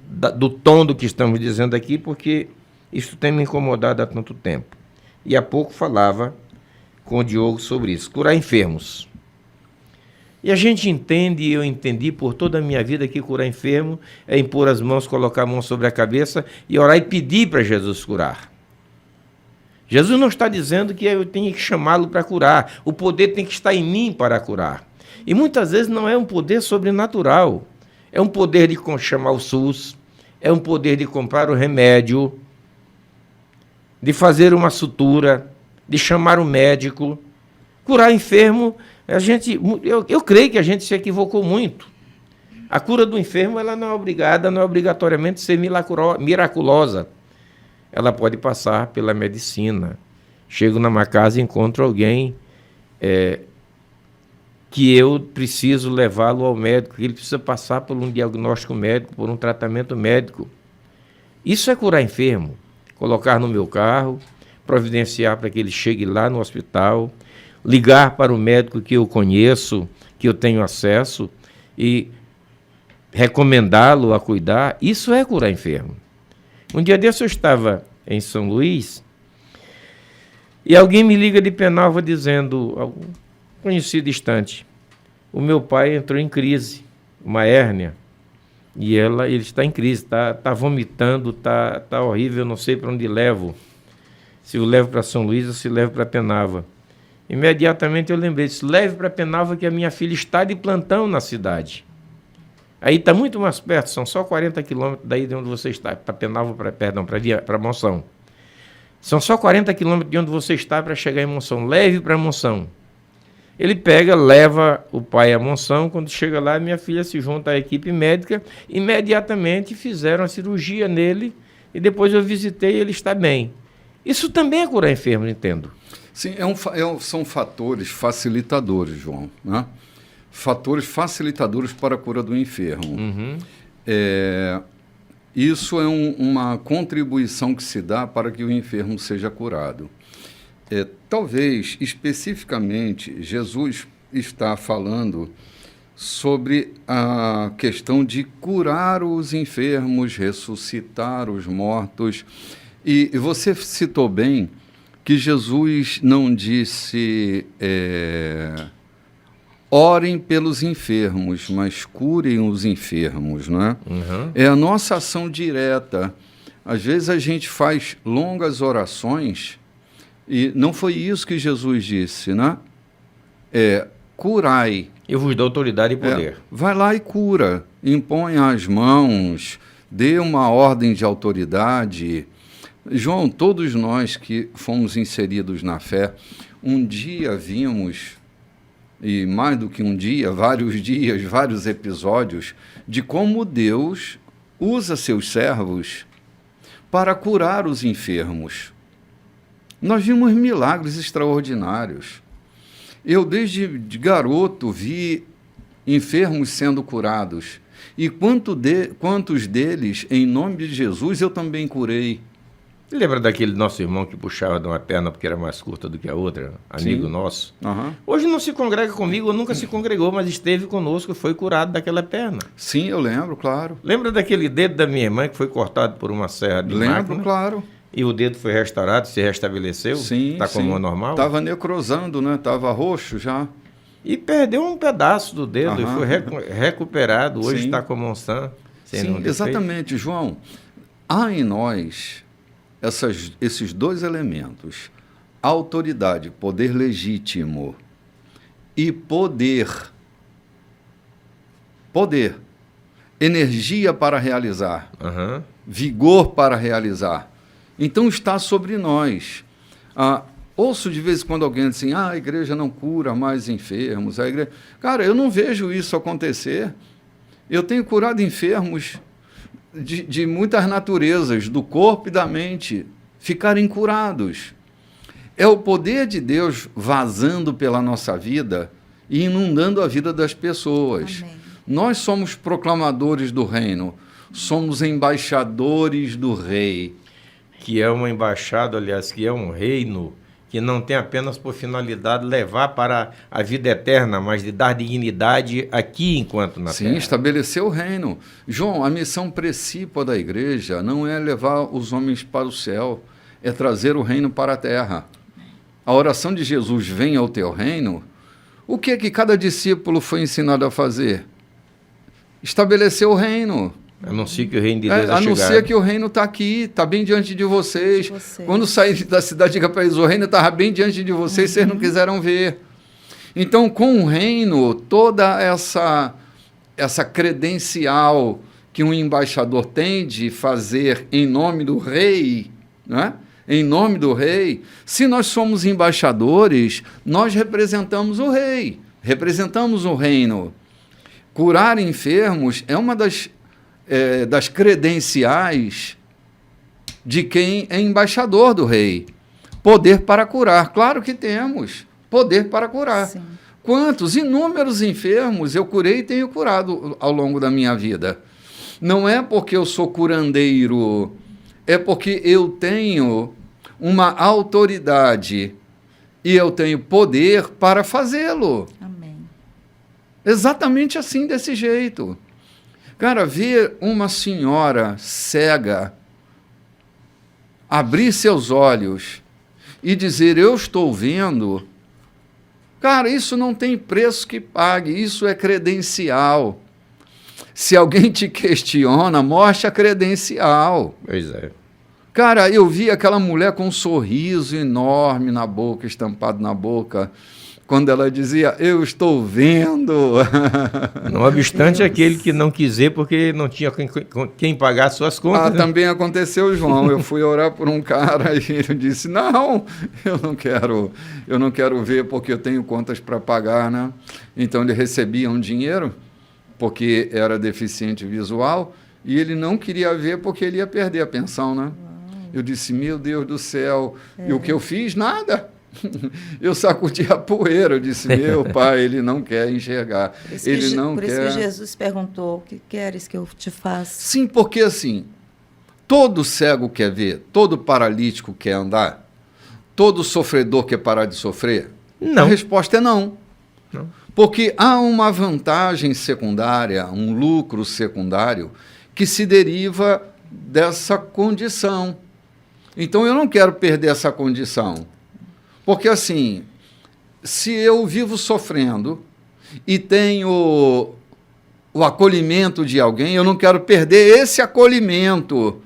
do tom do que estamos dizendo aqui, porque isso tem me incomodado há tanto tempo. E há pouco falava com o Diogo sobre isso, curar enfermos. E a gente entende, eu entendi por toda a minha vida, que curar enfermo é impor as mãos, colocar a mão sobre a cabeça e orar e pedir para Jesus curar. Jesus não está dizendo que eu tenho que chamá-lo para curar, o poder tem que estar em mim para curar. E muitas vezes não é um poder sobrenatural. É um poder de chamar o SUS, é um poder de comprar o remédio, de fazer uma sutura, de chamar o médico. Curar enfermo, eu creio que a gente se equivocou muito. A cura do enfermo, ela não é obrigada, não é obrigatoriamente ser miraculosa. Ela pode passar pela medicina. Chego numa casa e encontro alguém que eu preciso levá-lo ao médico, que ele precisa passar por um diagnóstico médico, por um tratamento médico. Isso é curar enfermo. Colocar no meu carro, providenciar para que ele chegue lá no hospital, ligar para o médico que eu conheço, que eu tenho acesso, e recomendá-lo a cuidar. Isso é curar enfermo. Um dia desse eu estava em São Luís e alguém me liga de Penalva dizendo, algum conhecido distante, o meu pai entrou em crise, uma hérnia, e ele está em crise, está vomitando, está horrível, eu não sei para onde levo. Se eu levo para São Luís ou se levo para Penalva. Imediatamente eu lembrei, disse, leve para Penalva que a minha filha está de plantão na cidade. Aí está muito mais perto, são só 40 quilômetros daí de onde você está, para Penalva, para Monção. São só 40 quilômetros de onde você está para chegar em Monção. Leve para Monção. Ele pega, leva o pai a Monção. Quando chega lá, minha filha se junta à equipe médica. Imediatamente fizeram a cirurgia nele e depois eu visitei e ele está bem. Isso também é curar enfermo, entendo. Sim, são fatores facilitadores, João, né? Fatores facilitadores para a cura do enfermo. Uhum. Isso é uma contribuição que se dá para que o enfermo seja curado. Talvez, especificamente, Jesus está falando sobre a questão de curar os enfermos, ressuscitar os mortos. E você citou bem que Jesus não disse orem pelos enfermos, mas curem os enfermos, não é? Uhum. É a nossa ação direta. Às vezes a gente faz longas orações e não foi isso que Jesus disse, né? Curai. Eu vos dou autoridade e poder. Vai lá e cura, impõe as mãos, dê uma ordem de autoridade. João, todos nós que fomos inseridos na fé, um dia vimos, e mais do que um dia, vários dias, vários episódios, de como Deus usa seus servos para curar os enfermos. Nós vimos milagres extraordinários. Eu, desde garoto, vi enfermos sendo curados. E quantos deles, em nome de Jesus, eu também curei. Lembra daquele nosso irmão que puxava de uma perna porque era mais curta do que a outra? Amigo Sim. nosso. Uhum. Hoje não se congrega comigo, nunca se congregou, mas esteve conosco e foi curado daquela perna. Sim, eu lembro, claro. Lembra daquele dedo da minha irmã que foi cortado por uma serra de máquina? Lembro, claro. E o dedo foi restaurado, se restabeleceu? Sim, está com a mão normal? Estava necrosando, né? Estava roxo já. E perdeu um pedaço do dedo e foi recuperado. Hoje Sim. está com a mão sã. Sim, exatamente, João. Há em nós esses dois elementos, autoridade, poder legítimo e poder, energia para realizar, vigor para realizar. Então está sobre nós. Ouço de vez em quando alguém diz assim, a igreja não cura mais enfermos. A igreja... Cara, eu não vejo isso acontecer. Eu tenho curado enfermos de muitas naturezas, do corpo e da mente, ficarem curados. É o poder de Deus vazando pela nossa vida e inundando a vida das pessoas. Amém. Nós somos proclamadores do reino, somos embaixadores do rei. Que é uma embaixada, aliás, que é um reino que não tem apenas por finalidade levar para a vida eterna, mas de dar dignidade aqui enquanto na terra. Sim, estabelecer o reino. João, a missão principal da igreja não é levar os homens para o céu, é trazer o reino para a terra. A oração de Jesus, venha ao teu reino, o que é que cada discípulo foi ensinado a fazer? Estabelecer o reino. Anuncie que o reino de Deus é chegado. Anuncia que o reino está aqui, está bem diante de vocês. Quando sair da cidade, diga para eles, o reino estava bem diante de vocês, vocês não quiseram ver. Então, com o reino, toda essa credencial que um embaixador tem de fazer em nome do rei, né? Em nome do rei, se nós somos embaixadores, nós representamos o rei, representamos o reino. Curar enfermos é uma das credenciais de quem é embaixador do rei. Poder para curar. Claro que temos. Poder para curar. Sim. Quantos inúmeros enfermos eu curei e tenho curado ao longo da minha vida. Não é porque eu sou curandeiro, é porque eu tenho uma autoridade e eu tenho poder para fazê-lo. Amém. Exatamente assim, desse jeito. Cara, ver uma senhora cega abrir seus olhos e dizer, eu estou vendo, cara, isso não tem preço que pague, isso é credencial. Se alguém te questiona, mostre a credencial. Pois é. Cara, eu vi aquela mulher com um sorriso enorme na boca, estampado na boca, quando ela dizia, eu estou vendo. Não obstante aquele que não quis ver porque não tinha quem pagar suas contas. Né? Também aconteceu, João. Eu fui orar por um cara e ele disse, não, eu não quero ver porque eu tenho contas para pagar, né? Então ele recebia um dinheiro porque era deficiente visual e ele não queria ver porque ele ia perder a pensão, né? Eu disse, meu Deus do céu, e o que eu fiz? Nada. Eu sacudi a poeira, eu disse, meu pai, ele não quer enxergar. Por isso que Jesus perguntou, o que queres que eu te faça? Sim, porque assim, todo cego quer ver, todo paralítico quer andar, todo sofredor quer parar de sofrer? Não. A resposta é não. Não. Porque há uma vantagem secundária, um lucro secundário, que se deriva dessa condição. Então, eu não quero perder essa condição. Porque, assim, se eu vivo sofrendo e tenho o acolhimento de alguém, eu não quero perder esse acolhimento.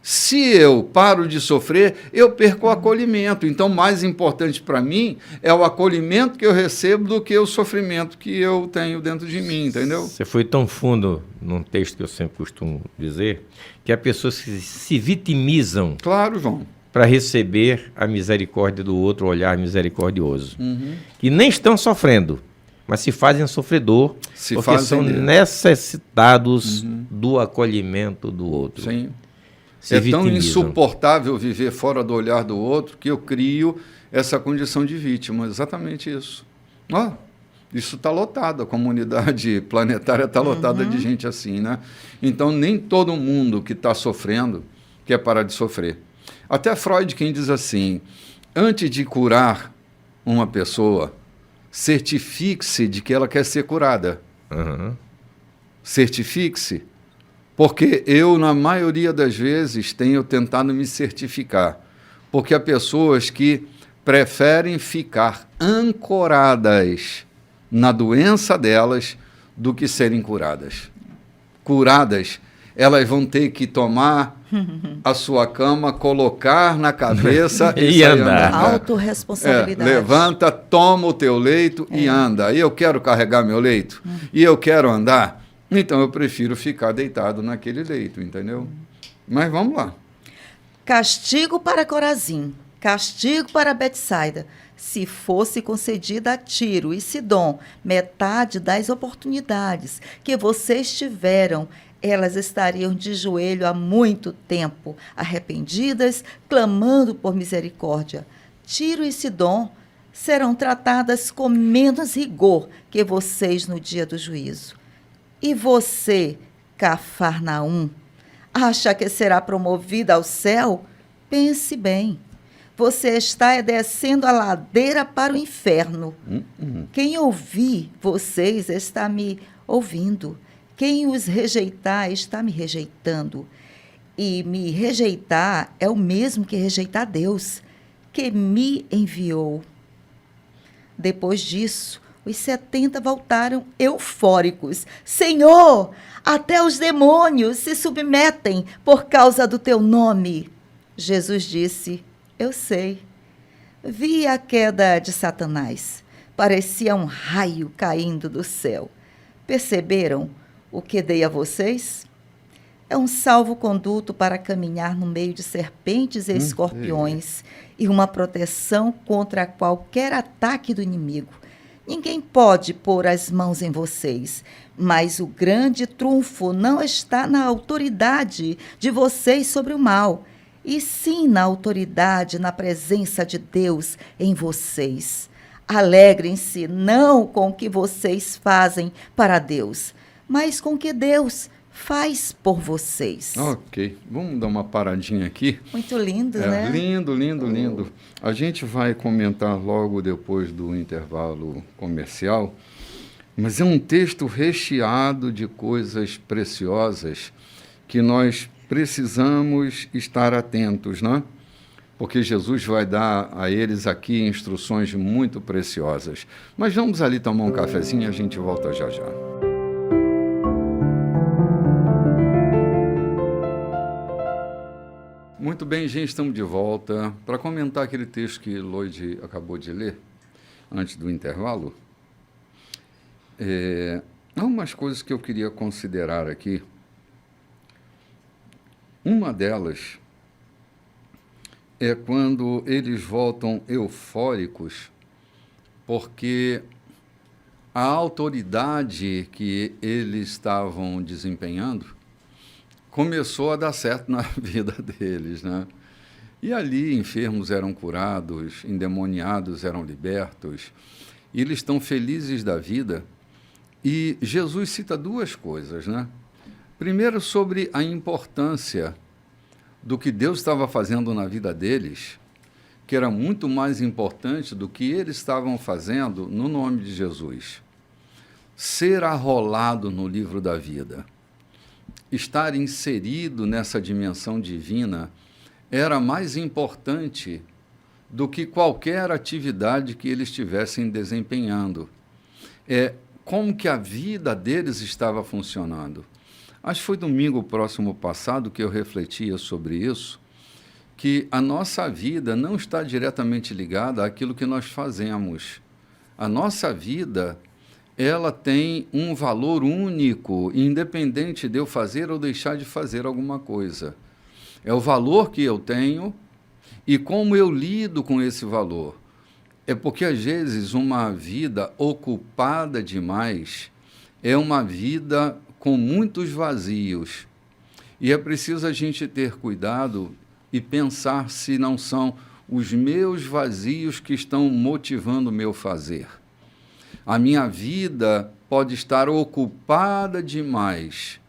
Se eu paro de sofrer, eu perco o acolhimento. Então, mais importante para mim é o acolhimento que eu recebo do que o sofrimento que eu tenho dentro de mim, entendeu? Você foi tão fundo num texto que eu sempre costumo dizer, que há pessoas que se vitimizam. Claro, João. Para receber a misericórdia do outro, o olhar misericordioso. Que nem estão sofrendo, mas se fazem sofredor, porque são necessitados do acolhimento do outro. Sim. Se tão vitimizam. insuportável viver fora do olhar do outro que eu crio essa condição de vítima. Exatamente isso. Isso está lotado, a comunidade planetária está lotada de gente assim, né? Então, nem todo mundo que está sofrendo quer parar de sofrer. Até Freud, quem diz assim, antes de curar uma pessoa, certifique-se de que ela quer ser curada. Certifique-se. Porque eu, na maioria das vezes, tenho tentado me certificar. Porque há pessoas que preferem ficar ancoradas na doença delas do que serem curadas. Curadas, elas vão ter que tomar a sua cama, colocar na cabeça e andar. Autorresponsabilidade. Levanta, toma o teu leito e anda. E eu quero carregar meu leito, e eu quero andar. Então eu prefiro ficar deitado naquele leito, entendeu? Mas vamos lá. Castigo para Corazim, castigo para Betsaida. Se fosse concedida a Tiro e Sidom metade das oportunidades que vocês tiveram, elas estariam de joelho há muito tempo, arrependidas, clamando por misericórdia. Tiro e Sidom serão tratadas com menos rigor que vocês no dia do juízo. E você, Cafarnaum, acha que será promovida ao céu? Pense bem. Você está descendo a ladeira para o inferno. Quem ouvir vocês está me ouvindo. Quem os rejeitar está me rejeitando. E me rejeitar é o mesmo que rejeitar Deus, que me enviou. Depois disso, os 70 voltaram eufóricos. Senhor, até os demônios se submetem por causa do teu nome. Jesus disse, eu sei. Vi a queda de Satanás. Parecia um raio caindo do céu. Perceberam o que dei a vocês? É um salvo-conduto para caminhar no meio de serpentes e escorpiões e uma proteção contra qualquer ataque do inimigo. Ninguém pode pôr as mãos em vocês, mas o grande trunfo não está na autoridade de vocês sobre o mal, e sim na autoridade, na presença de Deus em vocês. Alegrem-se não com o que vocês fazem para Deus, mas com o que Deus faz por vocês. Ok, vamos dar uma paradinha aqui. Muito lindo, né? Lindo, lindo, lindo. A gente vai comentar logo depois do intervalo comercial, mas é um texto recheado de coisas preciosas que nós precisamos estar atentos, né? Porque Jesus vai dar a eles aqui instruções muito preciosas. Mas vamos ali tomar um cafezinho e a gente volta já já. Muito bem, gente, estamos de volta para comentar aquele texto que Lloyd acabou de ler, antes do intervalo. Há umas coisas que eu queria considerar aqui. Uma delas é quando eles voltam eufóricos, porque a autoridade que eles estavam desempenhando começou a dar certo na vida deles, né? E ali enfermos eram curados, endemoniados eram libertos, e eles estão felizes da vida. E Jesus cita duas coisas, né? Primeiro, sobre a importância do que Deus estava fazendo na vida deles, que era muito mais importante do que eles estavam fazendo no nome de Jesus. Ser arrolado no livro da vida, estar inserido nessa dimensão divina, era mais importante do que qualquer atividade que eles estivessem desempenhando. Como que a vida deles estava funcionando. Acho que foi domingo próximo passado que eu refletia sobre isso, que a nossa vida não está diretamente ligada àquilo que nós fazemos. A nossa vida, ela tem um valor único, independente de eu fazer ou deixar de fazer alguma coisa. É o valor que eu tenho e como eu lido com esse valor. É porque, às vezes, uma vida ocupada demais é uma vida com muitos vazios. E é preciso a gente ter cuidado e pensar se não são os meus vazios que estão motivando o meu fazer. A minha vida pode estar ocupada demais,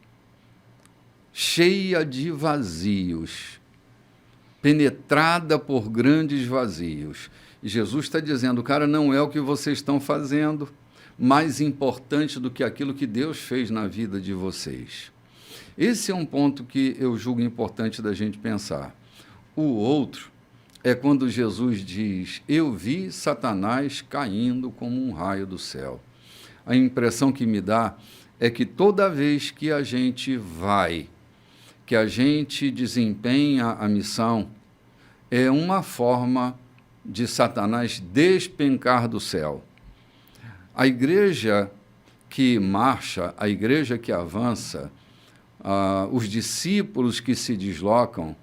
cheia de vazios, penetrada por grandes vazios. E Jesus está dizendo, cara, não é o que vocês estão fazendo mais importante do que aquilo que Deus fez na vida de vocês. Esse é um ponto que eu julgo importante da gente pensar. O outro é quando Jesus diz, eu vi Satanás caindo como um raio do céu. A impressão que me dá é que toda vez que a gente vai, que a gente desempenha a missão, é uma forma de Satanás despencar do céu. A igreja que marcha, a igreja que avança, os discípulos que se deslocam,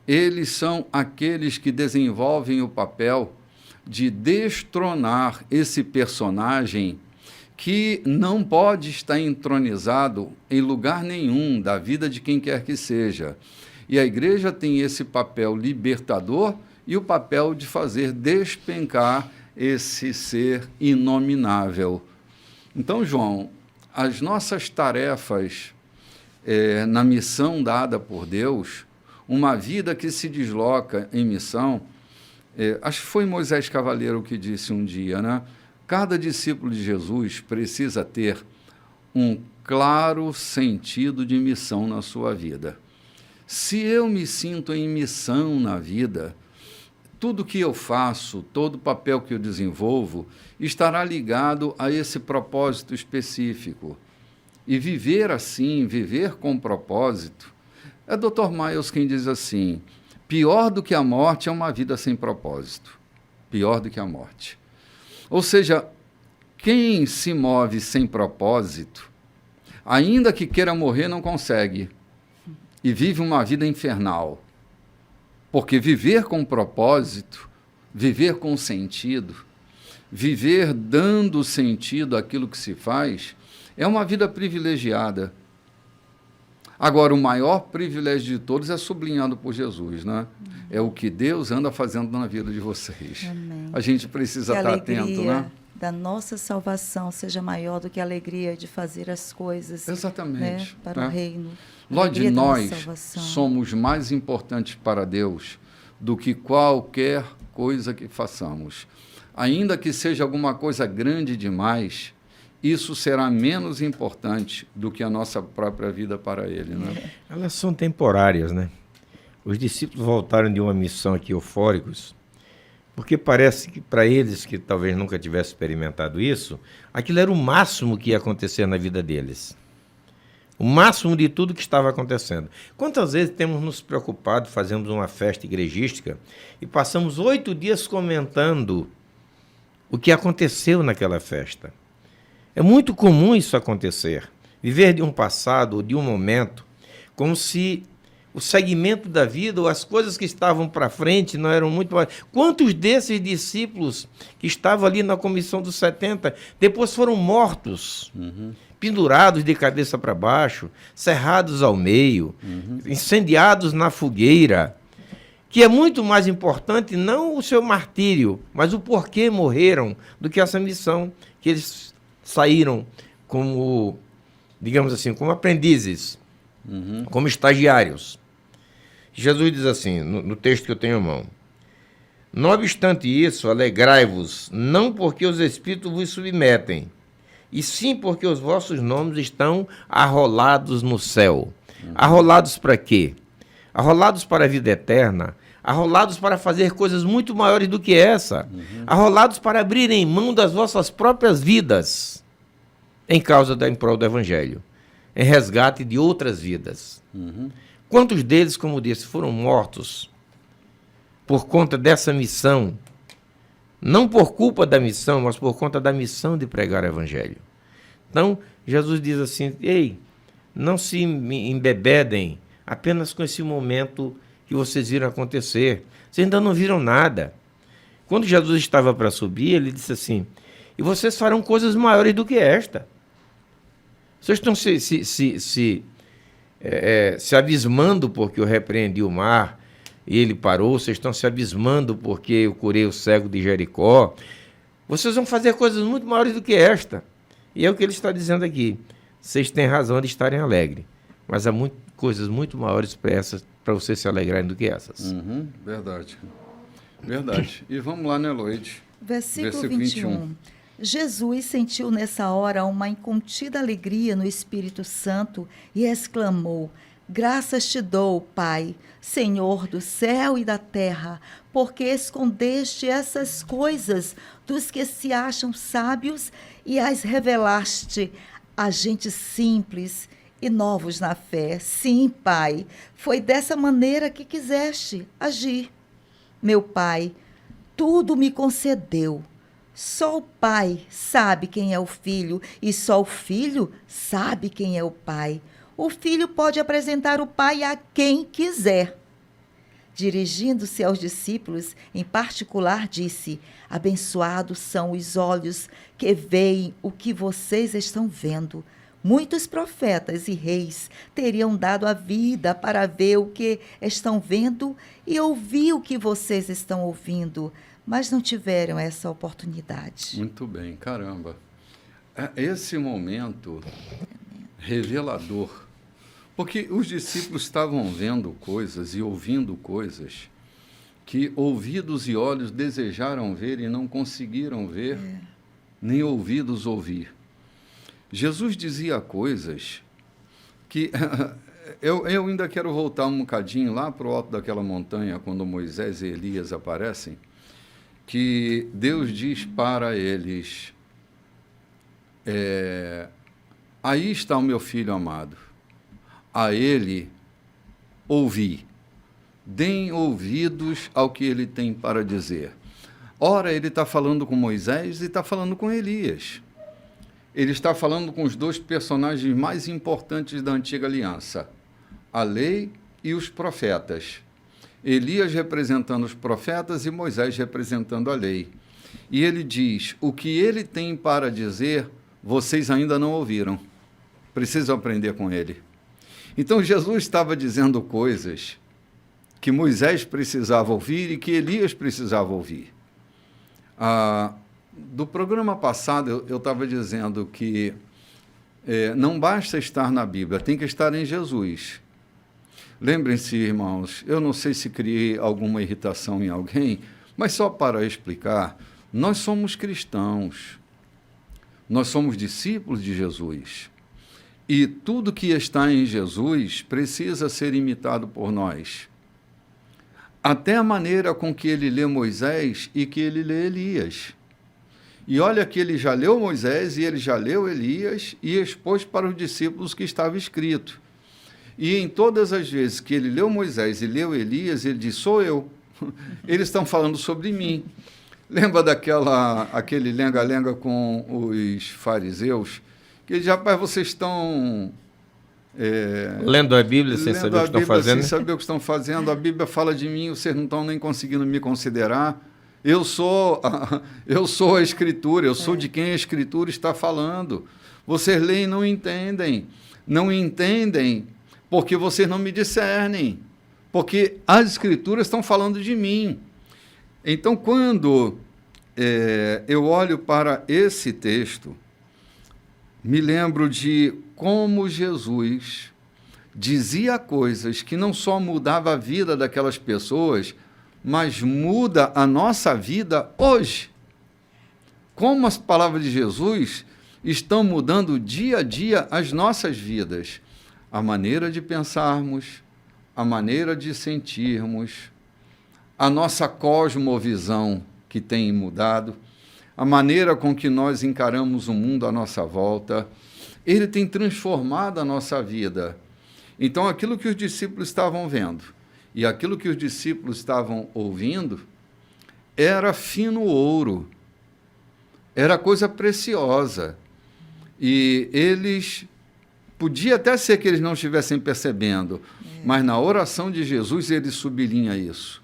eles são aqueles que desenvolvem o papel de destronar esse personagem que não pode estar entronizado em lugar nenhum da vida de quem quer que seja. E a igreja tem esse papel libertador e o papel de fazer despencar esse ser inominável. Então, João, as nossas tarefas na missão dada por Deus, uma vida que se desloca em missão, acho que foi Moisés Cavaleiro que disse um dia, né? Cada discípulo de Jesus precisa ter um claro sentido de missão na sua vida. Se eu me sinto em missão na vida, tudo que eu faço, todo o papel que eu desenvolvo, estará ligado a esse propósito específico. E viver assim, viver com propósito, é Dr. Miles quem diz assim, pior do que a morte é uma vida sem propósito. Pior do que a morte. Ou seja, quem se move sem propósito, ainda que queira morrer, não consegue. E vive uma vida infernal. Porque viver com propósito, viver com sentido, viver dando sentido àquilo que se faz, é uma vida privilegiada. Agora, o maior privilégio de todos é sublinhado por Jesus, né? É o que Deus anda fazendo na vida de vocês. Amém. A gente precisa estar atento, né? Da nossa salvação seja maior do que a alegria de fazer as coisas, exatamente, né, para o reino. Lorde, nós somos mais importantes para Deus do que qualquer coisa que façamos. Ainda que seja alguma coisa grande demais, isso será menos importante do que a nossa própria vida para Ele, né? Elas são temporárias, né? Os discípulos voltaram de uma missão aqui eufóricos, porque parece que para eles, que talvez nunca tivessem experimentado isso, aquilo era o máximo que ia acontecer na vida deles. O máximo de tudo que estava acontecendo. Quantas vezes temos nos preocupado, fazemos uma festa igrejística e passamos 8 dias comentando o que aconteceu naquela festa? É muito comum isso acontecer. Viver de um passado ou de um momento como se o segmento da vida ou as coisas que estavam para frente não eram muito mais. Quantos desses discípulos que estavam ali na comissão dos 70 depois foram mortos, pendurados de cabeça para baixo, cerrados ao meio, incendiados na fogueira, que é muito mais importante não o seu martírio, mas o porquê morreram do que essa missão que eles saíram como, digamos assim, como aprendizes, como estagiários. Jesus diz assim, no texto que eu tenho à mão: não obstante isso, alegrai-vos, não porque os espíritos vos submetem, e sim porque os vossos nomes estão arrolados no céu. Arrolados para quê? Arrolados para a vida eterna, arrolados para fazer coisas muito maiores do que essa, arrolados para abrirem mão das vossas próprias vidas, em prol do Evangelho, em resgate de outras vidas. Quantos deles, como disse, foram mortos por conta dessa missão, não por culpa da missão, mas por conta da missão de pregar o Evangelho? Então, Jesus diz assim: ei, não se embebedem apenas com esse momento que vocês viram acontecer. Vocês ainda não viram nada. Quando Jesus estava para subir, ele disse assim: e vocês farão coisas maiores do que esta. Vocês estão se abismando porque eu repreendi o mar e ele parou. Vocês estão se abismando porque eu curei o cego de Jericó. Vocês vão fazer coisas muito maiores do que esta. E é o que ele está dizendo aqui. Vocês têm razão de estarem alegres, mas há coisas muito maiores para vocês se alegrarem do que essas. Verdade. Verdade. E vamos lá, né, Loide? Versículo 21. Jesus sentiu nessa hora uma incontida alegria no Espírito Santo e exclamou: graças te dou, Pai, Senhor do céu e da terra, porque escondeste essas coisas dos que se acham sábios e as revelaste a gente simples e novos na fé. Sim, Pai, foi dessa maneira que quiseste agir. Meu Pai, tudo me concedeu. Só o Pai sabe quem é o Filho e só o Filho sabe quem é o Pai. O Filho pode apresentar o Pai a quem quiser. Dirigindo-se aos discípulos, em particular, disse: abençoados são os olhos que veem o que vocês estão vendo. Muitos profetas e reis teriam dado a vida para ver o que estão vendo e ouvir o que vocês estão ouvindo, mas não tiveram essa oportunidade. Muito bem, caramba. Esse momento revelador, porque os discípulos estavam vendo coisas e ouvindo coisas que ouvidos e olhos desejaram ver e não conseguiram ver, nem ouvidos ouvir. Jesus dizia coisas que... eu ainda quero voltar um bocadinho lá para o alto daquela montanha, quando Moisés e Elias aparecem, que Deus diz para eles: aí está o meu filho amado, a ele ouvi, deem ouvidos ao que ele tem para dizer. Ora, ele está falando com Moisés e está falando com Elias. Ele está falando com os dois personagens mais importantes da antiga aliança, a lei e os profetas. Elias representando os profetas e Moisés representando a lei. e ele diz: o que ele tem para dizer, vocês ainda não ouviram. Precisam aprender com ele. Então, Jesus estava dizendo coisas que Moisés precisava ouvir e que Elias precisava ouvir. Do programa passado, eu estava dizendo que não basta estar na Bíblia, tem que estar em Jesus. Lembrem-se, irmãos, eu não sei se criei alguma irritação em alguém, mas só para explicar, nós somos cristãos, nós somos discípulos de Jesus. E tudo que está em Jesus precisa ser imitado por nós. Até a maneira com que ele lê Moisés e que ele lê Elias. E olha que ele já leu Moisés e ele já leu Elias e expôs para os discípulos que estava escrito. E em todas as vezes que ele leu Moisés e leu Elias, ele disse: sou eu. Eles estão falando sobre mim. Lembra aquele lenga-lenga com os fariseus? Que ele diz: rapaz, vocês estão... lendo a Bíblia sem saber o que estão fazendo. Sem saber o que estão fazendo. A Bíblia fala de mim, vocês não estão nem conseguindo me considerar. Eu sou a Escritura, eu sou de quem a Escritura está falando. Vocês leem e não entendem. Não entendem porque vocês não me discernem. Porque as Escrituras estão falando de mim. Então, quando eu olho para esse texto, me lembro de como Jesus dizia coisas que não só mudava a vida daquelas pessoas, mas muda a nossa vida hoje. Como as palavras de Jesus estão mudando dia a dia as nossas vidas. A maneira de pensarmos, a maneira de sentirmos, a nossa cosmovisão que tem mudado, a maneira com que nós encaramos o mundo à nossa volta. Ele tem transformado a nossa vida. Então, aquilo que os discípulos estavam vendo e aquilo que os discípulos estavam ouvindo era fino ouro, era coisa preciosa. E eles, podia até ser que eles não estivessem percebendo, mas na oração de Jesus ele sublinha isso.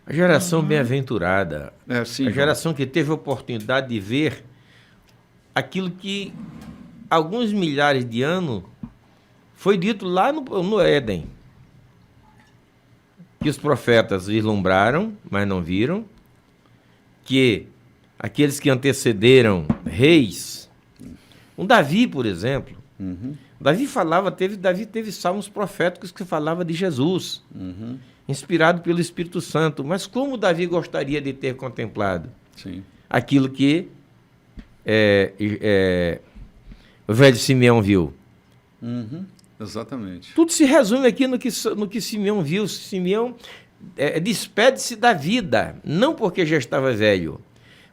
A geração bem-aventurada, sim, a geração que teve a oportunidade de ver aquilo que alguns milhares de anos foi dito lá no Éden. Que os profetas vislumbraram, mas não viram. Que aqueles que antecederam reis, o Davi, por exemplo, Davi teve salmos proféticos que falavam de Jesus, inspirado pelo Espírito Santo. Mas como Davi gostaria de ter contemplado aquilo que o velho Simeão viu? Exatamente. Tudo se resume aqui no que Simeão viu. Simeão despede-se da vida, não porque já estava velho,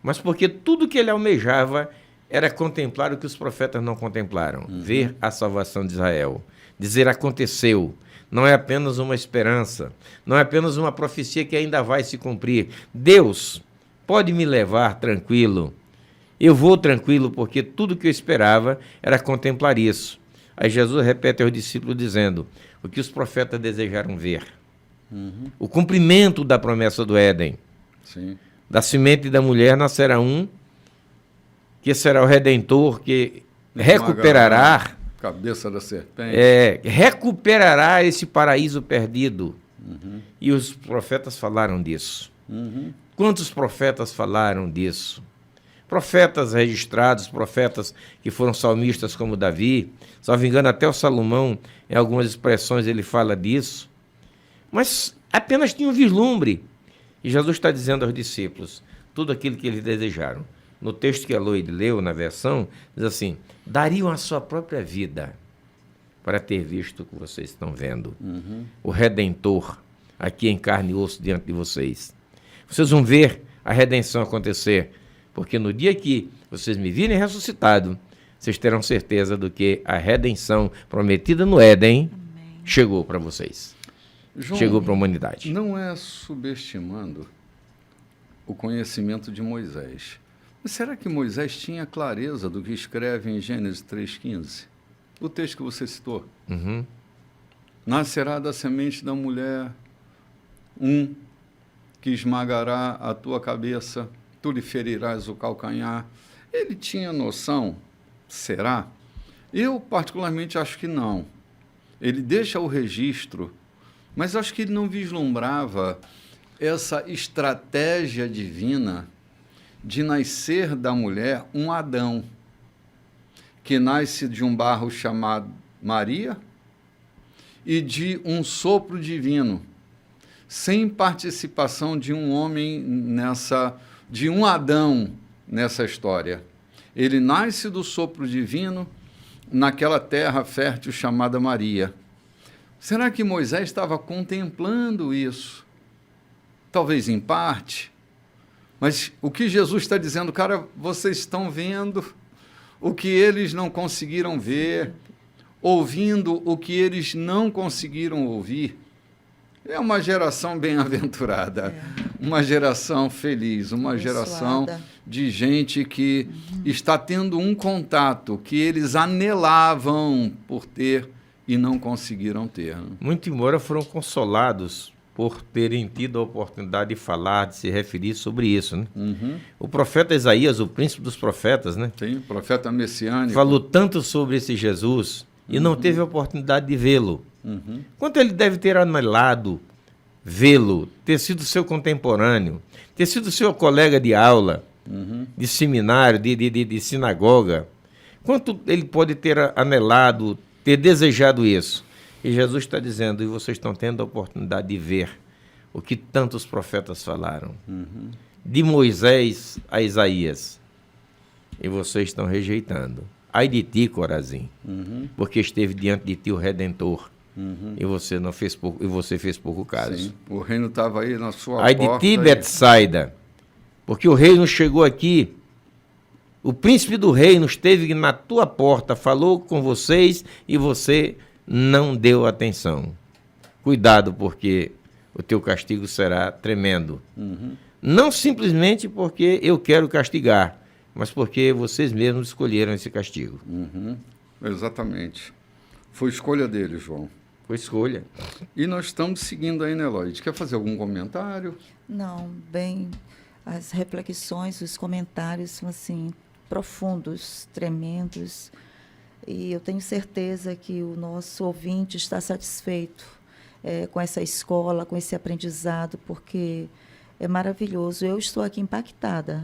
mas porque tudo que ele almejava era contemplar o que os profetas não contemplaram, ver a salvação de Israel, dizer: aconteceu. Não é apenas uma esperança, não é apenas uma profecia que ainda vai se cumprir. Deus pode me levar tranquilo. Eu vou tranquilo porque tudo que eu esperava era contemplar isso. Aí Jesus repete aos discípulos dizendo: o que os profetas desejaram ver. O cumprimento da promessa do Éden. Sim. Da semente da mulher nascerá um, que será o Redentor, que recuperará... Cabeça da serpente. Recuperará esse paraíso perdido. E os profetas falaram disso. Quantos profetas falaram disso? Profetas registrados, profetas que foram salmistas como Davi, se não me engano até o Salomão, em algumas expressões ele fala disso, mas apenas tinha um vislumbre. E Jesus está dizendo aos discípulos tudo aquilo que eles desejaram. No texto que a Loide leu, na versão, diz assim: dariam a sua própria vida para ter visto o que vocês estão vendo. O Redentor, aqui em carne e osso diante de vocês. Vocês vão ver a redenção acontecer, porque no dia que vocês me virem ressuscitado, vocês terão certeza do que a redenção prometida no Éden chegou para vocês. João, chegou para a humanidade. Não é subestimando o conhecimento de Moisés. Mas será que Moisés tinha clareza do que escreve em Gênesis 3,15? O texto que você citou. Nascerá da semente da mulher um que esmagará a tua cabeça. tu lhe ferirás o calcanhar. Ele tinha noção? Será? Eu, particularmente, acho que não. Ele deixa o registro, mas acho que ele não vislumbrava essa estratégia divina de nascer da mulher um Adão, que nasce de um barro chamado Maria e de um sopro divino, sem participação de um homem de um Adão nessa história. Ele nasce do sopro divino naquela terra fértil chamada Maria. Será que Moisés estava contemplando isso? Talvez em parte. Mas o que Jesus está dizendo, cara, vocês estão vendo o que eles não conseguiram ver, ouvindo o que eles não conseguiram ouvir. É uma geração bem-aventurada, uma geração feliz, uma geração de gente que está tendo um contato que eles anelavam por ter e não conseguiram ter. Muito embora foram consolados por terem tido a oportunidade de falar, de se referir sobre isso, né? O profeta Isaías, o príncipe dos profetas, né? Sim, profeta messiânico. Falou tanto sobre esse Jesus e não teve a oportunidade de vê-lo. Quanto ele deve ter anelado vê-lo, ter sido seu contemporâneo, ter sido seu colega de aula, de seminário, de sinagoga. Quanto ele pode ter anelado, ter desejado isso? E Jesus está dizendo, e vocês estão tendo a oportunidade de ver o que tantos profetas falaram. De Moisés a Isaías. E vocês estão rejeitando. Ai de ti, Corazim, porque esteve diante de ti o Redentor. E você não fez pouco, e você fez pouco caso. Sim, o reino estava aí na sua Ai porta. de ti, Betsaida, porque o reino chegou aqui. O príncipe do reino esteve na tua porta, falou com vocês e você não deu atenção. Cuidado, porque o teu castigo será tremendo. Não simplesmente porque eu quero castigar, mas porque vocês mesmos escolheram esse castigo. Exatamente. Foi escolha dele, João. Foi escolha. E nós estamos seguindo aí, né, Eloide? Quer fazer algum comentário? Não, bem, as reflexões, os comentários são assim, profundos, tremendos, e eu tenho certeza que o nosso ouvinte está satisfeito com essa escola, com esse aprendizado, porque é maravilhoso. Eu estou aqui impactada,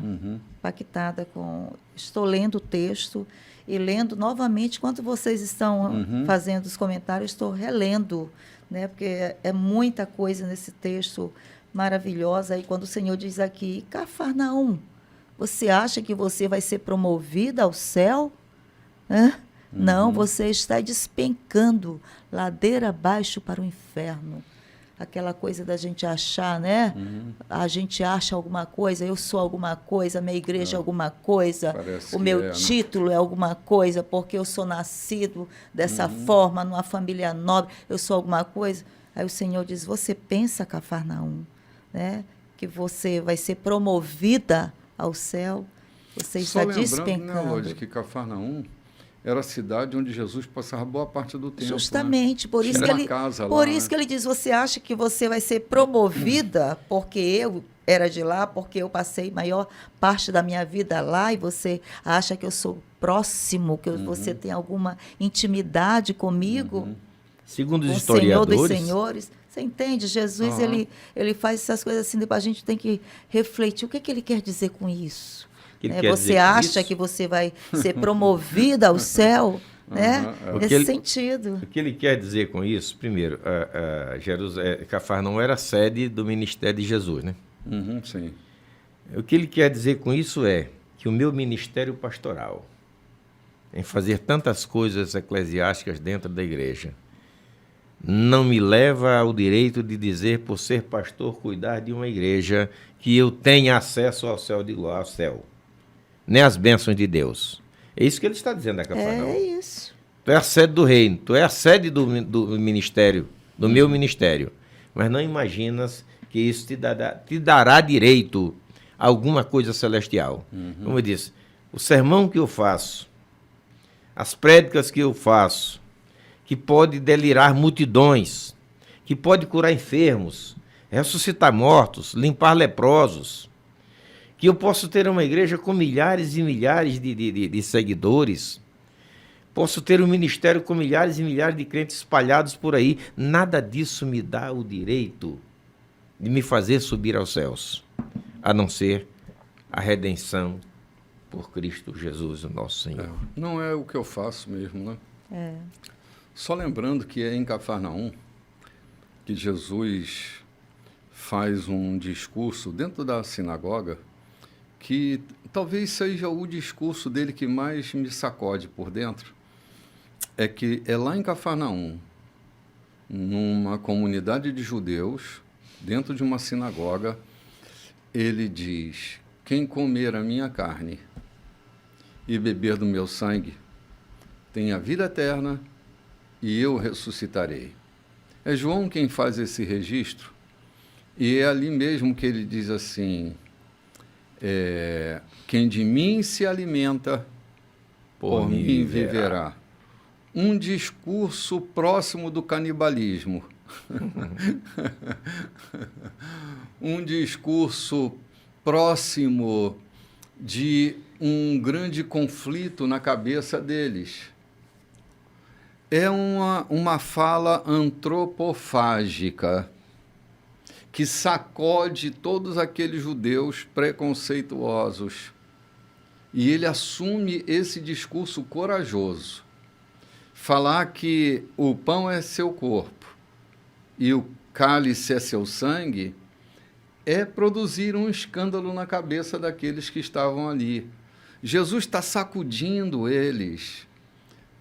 estou lendo o texto e lendo novamente, enquanto vocês estão fazendo os comentários, estou relendo, né, porque é muita coisa nesse texto maravilhosa. E quando o Senhor diz aqui, Cafarnaum, você acha que você vai ser promovida ao céu? Não, você está despencando ladeira abaixo para o inferno. Aquela coisa da gente achar, né? A gente acha alguma coisa, eu sou alguma coisa, a minha igreja é alguma coisa, o meu título é alguma coisa, porque eu sou nascido dessa forma, numa família nobre, eu sou alguma coisa. Aí o Senhor diz, você pensa, Cafarnaum, né? Que você vai ser promovida ao céu, você está despencando. Né, que Cafarnaum era a cidade onde Jesus passava boa parte do tempo. Justamente, por isso que ele diz, você acha que você vai ser promovida porque eu era de lá, porque eu passei maior parte da minha vida lá, e você acha que eu sou próximo, que você tem alguma intimidade comigo? Segundo os com historiadores, o Senhor dos senhores. Você entende? Jesus, ele faz essas coisas assim, a gente tem que refletir. O que ele quer dizer com isso? Você acha que você vai ser promovida ao céu? Né? Nesse sentido. O que ele quer dizer com isso? Primeiro, Cafarnaum era a sede do ministério de Jesus, né? Sim. O que ele quer dizer com isso é que o meu ministério pastoral, em fazer tantas coisas eclesiásticas dentro da igreja, não me leva ao direito de dizer, por ser pastor, cuidar de uma igreja, que eu tenha acesso ao céu, ao céu, nem às bênçãos de Deus. É isso que ele está dizendo a Cafarnaum. É isso. Tu é a sede do reino, tu é a sede do ministério, do meu ministério. Mas não imaginas que isso te dará direito a alguma coisa celestial. Como eu disse, o sermão que eu faço, as prédicas que eu faço, que pode delirar multidões, que pode curar enfermos, ressuscitar mortos, limpar leprosos, que eu posso ter uma igreja com milhares e milhares de seguidores, posso ter um ministério com milhares e milhares de crentes espalhados por aí. Nada disso me dá o direito de me fazer subir aos céus, a não ser a redenção por Cristo Jesus, o nosso Senhor. Não é o que eu faço mesmo, né? Só lembrando que é em Cafarnaum que Jesus faz um discurso dentro da sinagoga que talvez seja o discurso dele que mais me sacode por dentro. É que é lá em Cafarnaum, numa comunidade de judeus, dentro de uma sinagoga, ele diz: quem comer a minha carne e beber do meu sangue tem a vida eterna e eu ressuscitarei. É João quem faz esse registro, e é ali mesmo que ele diz assim: quem de mim se alimenta, por mim viverá. Um discurso próximo do canibalismo. Um discurso próximo de um grande conflito na cabeça deles. É uma fala antropofágica que sacode todos aqueles judeus preconceituosos. E ele assume esse discurso corajoso. Falar que o pão é seu corpo e o cálice é seu sangue é produzir um escândalo na cabeça daqueles que estavam ali. Jesus está sacudindo eles,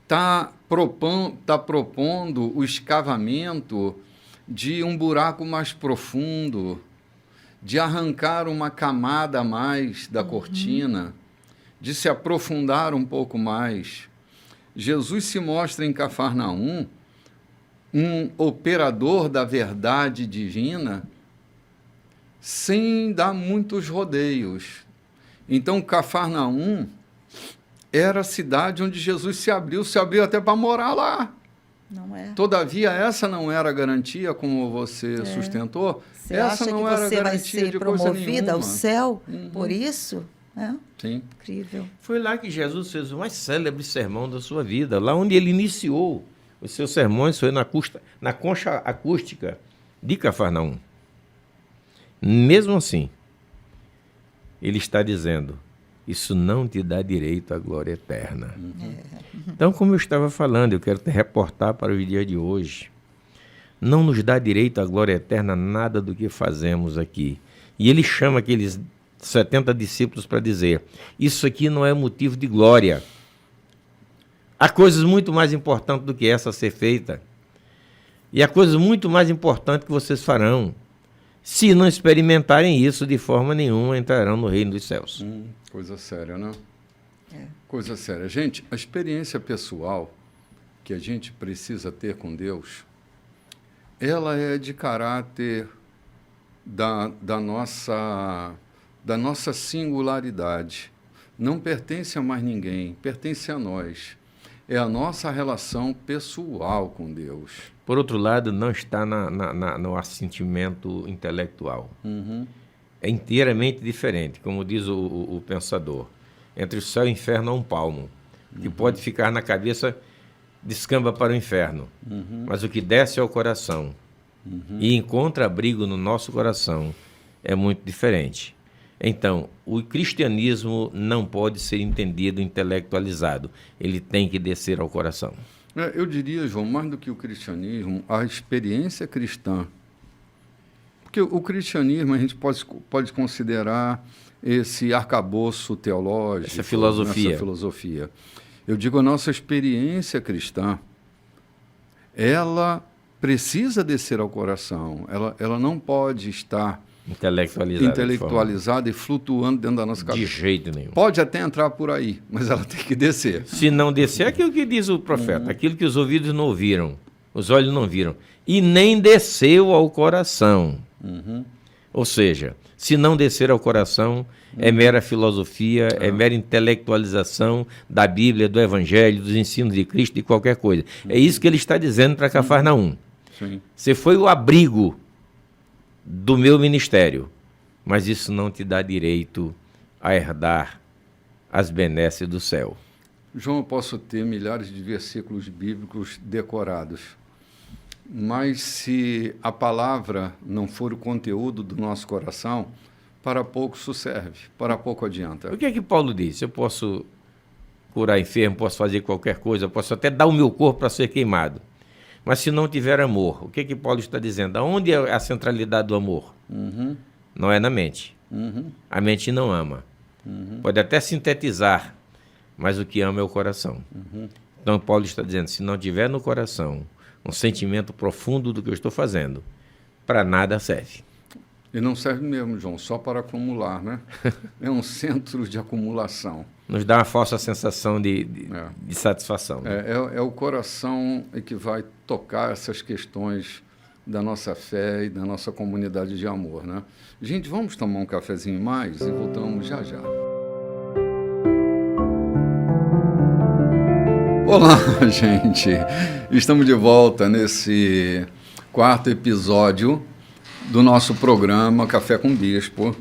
está propondo o escavamento de um buraco mais profundo, de arrancar uma camada a mais da cortina, de se aprofundar um pouco mais. Jesus se mostra em Cafarnaum um operador da verdade divina sem dar muitos rodeios. Então, Cafarnaum era a cidade onde Jesus se abriu até para morar lá. Não é. Todavia, essa não era garantia, como você sustentou. Você essa acha não que era você vai garantia ser de coisa promovida ao nenhuma. céu por isso? Sim. Incrível. Foi lá que Jesus fez o mais célebre sermão da sua vida, lá onde ele iniciou os seus sermões, foi na concha acústica de Cafarnaum. Mesmo assim, ele está dizendo: isso não te dá direito à glória eterna. Então, como eu estava falando, eu quero te reportar para o dia de hoje. Não nos dá direito à glória eterna nada do que fazemos aqui. E ele chama aqueles 70 discípulos para dizer: isso aqui não é motivo de glória. Há coisas muito mais importantes do que essa a ser feita. E há coisas muito mais importantes que vocês farão. Se não experimentarem isso, de forma nenhuma entrarão no reino dos céus. Coisa séria, né? Coisa séria. Gente, a experiência pessoal que a gente precisa ter com Deus, ela é de caráter da nossa singularidade. Não pertence a mais ninguém, pertence a nós. É a nossa relação pessoal com Deus. Por outro lado, não está no assentimento intelectual. É inteiramente diferente, como diz o pensador. Entre o céu e o inferno há um palmo, que pode ficar na cabeça, descamba para o inferno. Mas o que desce ao coração e encontra abrigo no nosso coração é muito diferente. Então, o cristianismo não pode ser entendido intelectualizado. Ele tem que descer ao coração. Eu diria, João, mais do que o cristianismo, a experiência cristã. Porque o cristianismo a gente pode considerar esse arcabouço teológico. Essa filosofia. Eu digo, a nossa experiência cristã, ela precisa descer ao coração. Ela não pode estar intelectualizada e flutuando dentro da nossa cabeça. De jeito nenhum. Pode até entrar por aí, mas ela tem que descer. Se não descer, é aquilo que diz o profeta, aquilo que os ouvidos não ouviram, os olhos não viram, e nem desceu ao coração. Ou seja, se não descer ao coração, é mera filosofia, é mera intelectualização da Bíblia, do Evangelho, dos ensinos de Cristo, de qualquer coisa. É isso que ele está dizendo para Cafarnaum. Você foi o abrigo do meu ministério, mas isso não te dá direito a herdar as benesses do céu. João, eu posso ter milhares de versículos bíblicos decorados, mas se a palavra não for o conteúdo do nosso coração, para pouco isso serve, para pouco adianta. O que é que Paulo disse? Eu posso curar enfermo, posso fazer qualquer coisa, posso até dar o meu corpo para ser queimado. Mas se não tiver amor, o que é que Paulo está dizendo? Aonde é a centralidade do amor? Não é na mente. A mente não ama. Pode até sintetizar, mas o que ama é o coração. Então Paulo está dizendo, se não tiver no coração um sentimento profundo do que eu estou fazendo, para nada serve. E não serve mesmo, João, só para acumular, né? É um centro de acumulação. Nos dá uma falsa sensação de satisfação. Né? É o coração que vai tocar essas questões da nossa fé e da nossa comunidade de amor, né? Gente, vamos tomar um cafezinho mais e voltamos já já. Olá, gente! Estamos de volta nesse 4º episódio do nosso programa Café com Bispo.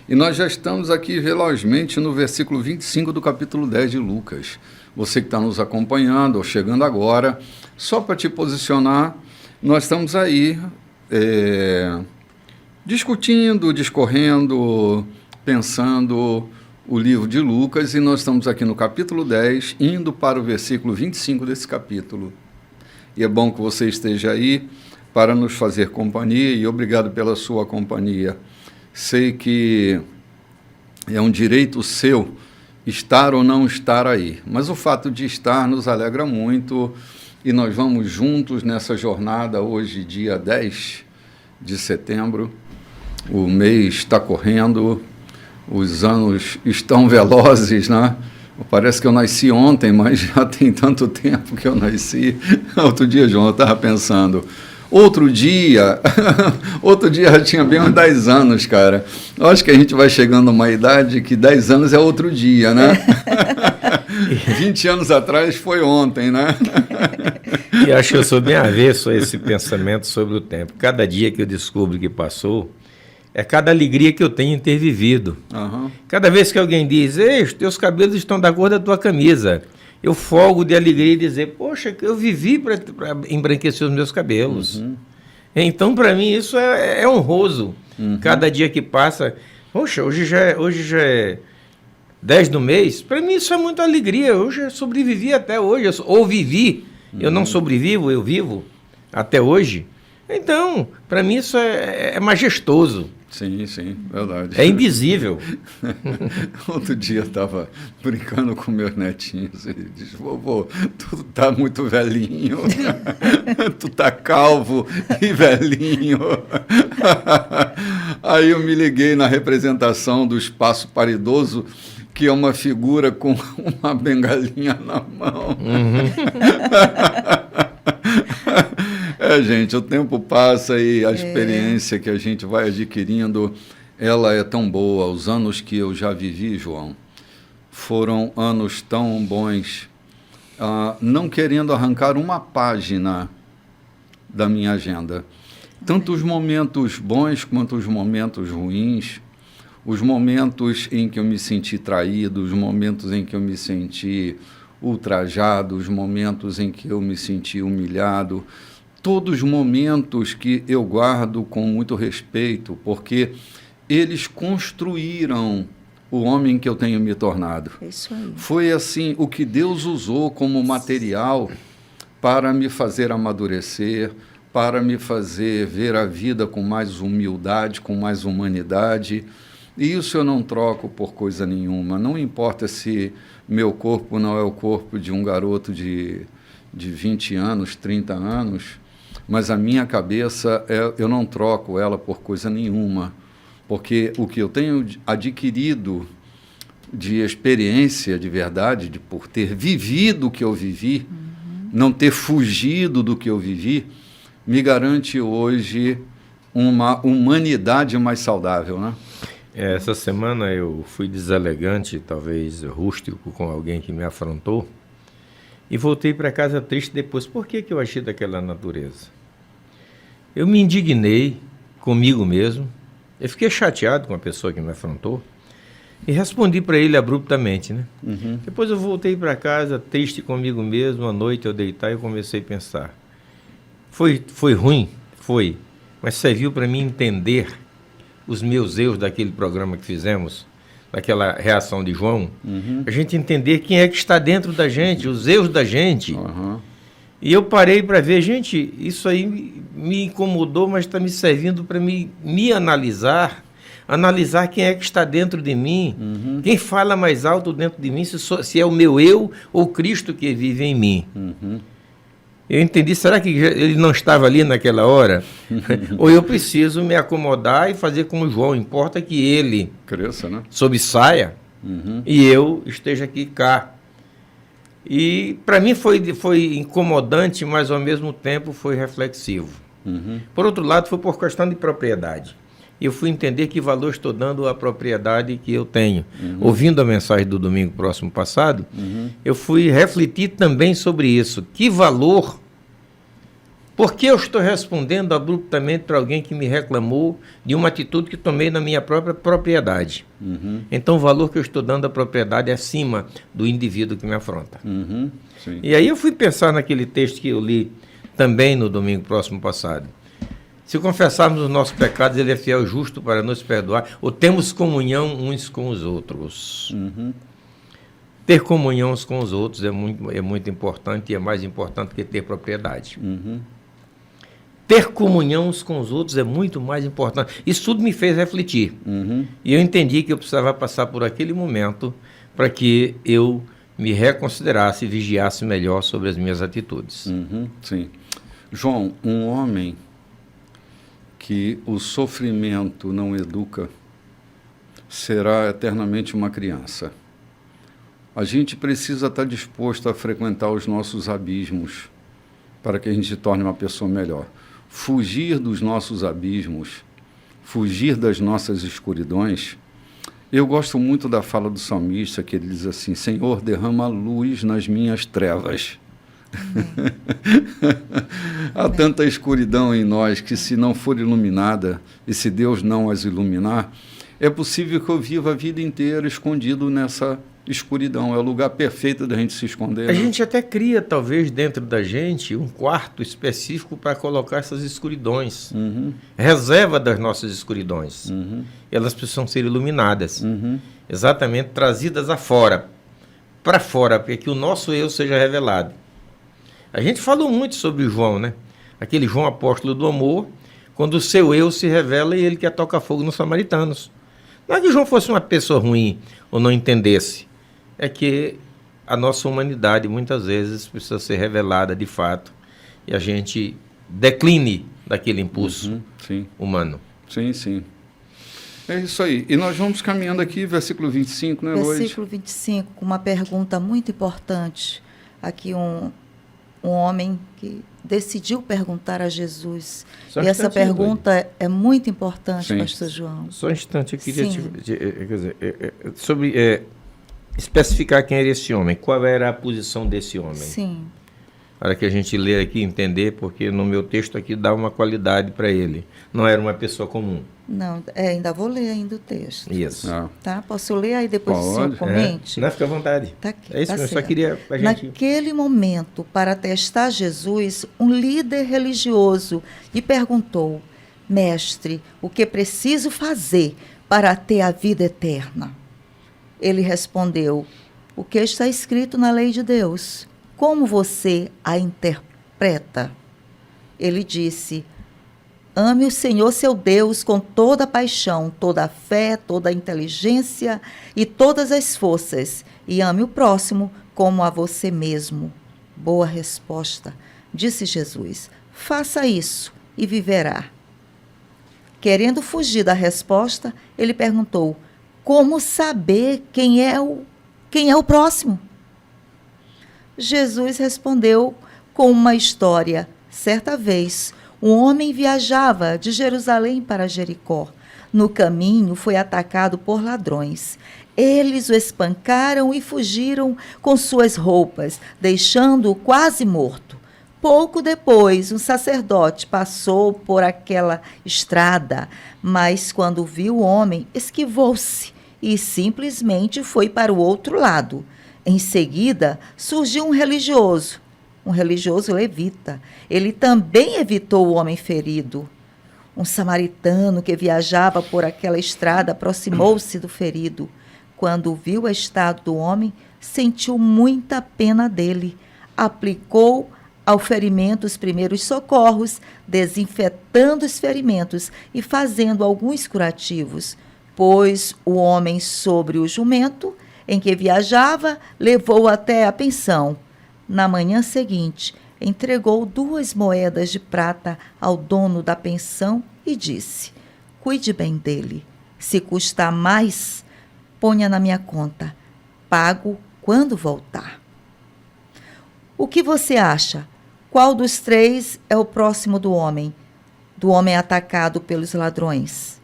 E nós já estamos aqui velozmente no versículo 25 do capítulo 10 de Lucas. Você que está nos acompanhando ou chegando agora, só para te posicionar, nós estamos aí discutindo, discorrendo, pensando o livro de Lucas, e nós estamos aqui no capítulo 10, indo para o versículo 25 desse capítulo. E é bom que você esteja aí para nos fazer companhia, e obrigado pela sua companhia. Sei que é um direito seu estar ou não estar aí, mas o fato de estar nos alegra muito, e nós vamos juntos nessa jornada hoje, dia 10 de setembro. O mês está correndo, os anos estão velozes, né? Parece que eu nasci ontem, mas já tem tanto tempo que eu nasci. Outro dia, João, eu estava pensando... Outro dia já tinha bem uns 10 anos, cara. Eu acho que a gente vai chegando a uma idade que 10 anos é outro dia, né? 20 anos atrás foi ontem, né? E acho que eu sou bem avesso a esse pensamento sobre o tempo. Cada dia que eu descubro que passou, é cada alegria que eu tenho em ter vivido. Cada vez que alguém diz, ei, os teus cabelos estão da cor da tua camisa, eu folgo de alegria e dizer, poxa, eu vivi para embranquecer os meus cabelos. Então, para mim, isso é honroso. Cada dia que passa, poxa, hoje já é 10 do mês, para mim isso é muita alegria. Eu já sobrevivi até hoje, ou vivi, eu não sobrevivo, eu vivo até hoje. Então, para mim isso é majestoso. Sim, verdade. É indizível. Outro dia eu estava brincando com meus netinhos e disse, vovô, tu tá muito velhinho, tu tá calvo e velhinho. Aí eu me liguei na representação do Espaço para Idoso, que é uma figura com uma bengalinha na mão. Gente, o tempo passa e a experiência que a gente vai adquirindo, ela é tão boa. Os anos que eu já vivi, João, foram anos tão bons, não querendo arrancar uma página da minha agenda. Tanto os momentos bons quanto os momentos ruins, os momentos em que eu me senti traído, os momentos em que eu me senti ultrajado, os momentos em que eu me senti humilhado, todos os momentos que eu guardo com muito respeito, porque eles construíram o homem que eu tenho me tornado. Isso aí. Foi assim, o que Deus usou como material para me fazer amadurecer, para me fazer ver a vida com mais humildade, com mais humanidade. E isso eu não troco por coisa nenhuma. Não importa se meu corpo não é o corpo de um garoto de 20 anos, 30 anos, mas a minha cabeça, eu não troco ela por coisa nenhuma, porque o que eu tenho adquirido de experiência de verdade, por ter vivido o que eu vivi, não ter fugido do que eu vivi, me garante hoje uma humanidade mais saudável, né? Essa semana eu fui deselegante, talvez rústico, com alguém que me afrontou, e voltei para casa triste depois. Por que eu achei daquela natureza? Eu me indignei comigo mesmo, eu fiquei chateado com a pessoa que me afrontou, E respondi para ele abruptamente, né? Depois eu voltei para casa, triste comigo mesmo, à noite eu deitar e comecei a pensar. Foi ruim? Foi. Mas serviu para mim entender os meus erros daquele programa que fizemos, daquela reação de João. A gente entender quem é que está dentro da gente, os erros da gente. E eu parei para ver, gente, isso aí me incomodou, mas está me servindo para me analisar quem é que está dentro de mim, quem fala mais alto dentro de mim, se é o meu eu ou Cristo que vive em mim. Eu entendi, será que ele não estava ali naquela hora? Ou eu preciso me acomodar e fazer como João, importa que ele cresça, né? Sobressaia e eu esteja aqui cá. E para mim foi incomodante, mas ao mesmo tempo foi reflexivo. Por outro lado, foi por questão de propriedade. Eu fui entender que valor estou dando à propriedade que eu tenho. Ouvindo a mensagem do domingo próximo passado, eu fui refletir também sobre isso. Que valor? Por que eu estou respondendo abruptamente para alguém que me reclamou de uma atitude que tomei na minha própria propriedade? Então o valor que eu estou dando à propriedade é acima do indivíduo que me afronta. Sim. E aí eu fui pensar naquele texto que eu li também no domingo próximo passado. Se confessarmos os nossos pecados, ele é fiel e justo para nos perdoar, ou temos comunhão uns com os outros. Ter comunhão uns com os outros é muito importante, e é mais importante que ter propriedade. Ter comunhão uns com os outros é muito mais importante. Isso tudo me fez refletir. E eu entendi que eu precisava passar por aquele momento para que eu me reconsiderasse e vigiasse melhor sobre as minhas atitudes. Sim. João, um homem que o sofrimento não educa, será eternamente uma criança. A gente precisa estar disposto a frequentar os nossos abismos para que a gente se torne uma pessoa melhor. Fugir dos nossos abismos, fugir das nossas escuridões. Eu gosto muito da fala do salmista, que ele diz assim: Senhor, derrama luz nas minhas trevas. Há tanta escuridão em nós que, se não for iluminada, e se Deus não as iluminar, é possível que eu viva a vida inteira escondido nessa escuridão. É o lugar perfeito da gente se esconder. A gente até cria, talvez, dentro da gente, um quarto específico para colocar essas escuridões. Reserva das nossas escuridões. Elas precisam ser iluminadas. Exatamente, trazidas afora. Para fora, para que o nosso eu seja revelado. A gente falou muito sobre João, né? Aquele João apóstolo do amor, quando o seu eu se revela e ele quer tocar fogo nos samaritanos. Não é que João fosse uma pessoa ruim ou não entendesse. É que a nossa humanidade muitas vezes precisa ser revelada de fato e a gente decline daquele impulso humano. Sim, sim. É isso aí. E nós vamos caminhando aqui, versículo 25, né, Loide? Versículo 25, com uma pergunta muito importante. Aqui um homem que decidiu perguntar a Jesus. E essa pergunta é muito importante, pastor João. Só um instante, eu queria especificar quem era esse homem, qual era a posição desse homem. Sim. Para que a gente lê aqui e entender, porque no meu texto aqui dá uma qualidade para ele. Não era uma pessoa comum. Não, ainda vou ler ainda o texto. Isso. Tá? Posso ler aí depois o senhor comente? Não, fica à vontade. Tá aqui, é isso, tá eu certo. só queria a gente... Naquele momento, para testar Jesus, um líder religioso lhe perguntou: Mestre, o que preciso fazer para ter a vida eterna? Ele respondeu: o que está escrito na lei de Deus? Como você a interpreta? Ele disse: ame o Senhor seu Deus com toda a paixão, toda a fé, toda a inteligência e todas as forças, e ame o próximo como a você mesmo. Boa resposta, disse Jesus. Faça isso e viverá. Querendo fugir da resposta, ele perguntou: como saber quem é o próximo? Jesus respondeu com uma história. Certa vez, um homem viajava de Jerusalém para Jericó. No caminho, foi atacado por ladrões. Eles o espancaram e fugiram com suas roupas, deixando-o quase morto. Pouco depois, um sacerdote passou por aquela estrada, mas quando viu o homem, esquivou-se e simplesmente foi para o outro lado. Em seguida, surgiu um religioso levita. Ele também evitou o homem ferido. Um samaritano que viajava por aquela estrada aproximou-se do ferido. Quando viu o estado do homem, sentiu muita pena dele. Aplicou ao ferimento os primeiros socorros, desinfetando os ferimentos e fazendo alguns curativos. Pôs o homem sobre o jumento em que viajava, levou-o até a pensão. Na manhã seguinte, entregou 2 moedas de prata ao dono da pensão e disse: cuide bem dele. Se custar mais, ponha na minha conta. Pago quando voltar. O que você acha? Qual dos 3 é o próximo do homem atacado pelos ladrões?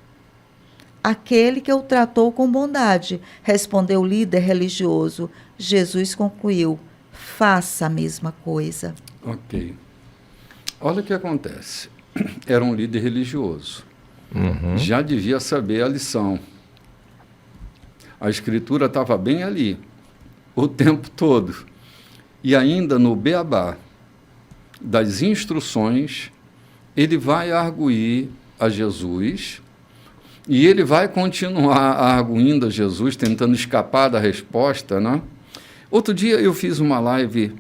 Aquele que o tratou com bondade, respondeu o líder religioso. Jesus concluiu: faça a mesma coisa. Ok. Olha o que acontece. Era um líder religioso. Já devia saber a lição. A escritura estava bem ali, o tempo todo. E ainda no beabá das instruções, ele vai arguir a Jesus, e ele vai continuar arguindo a Jesus, tentando escapar da resposta, né? Outro dia eu fiz uma live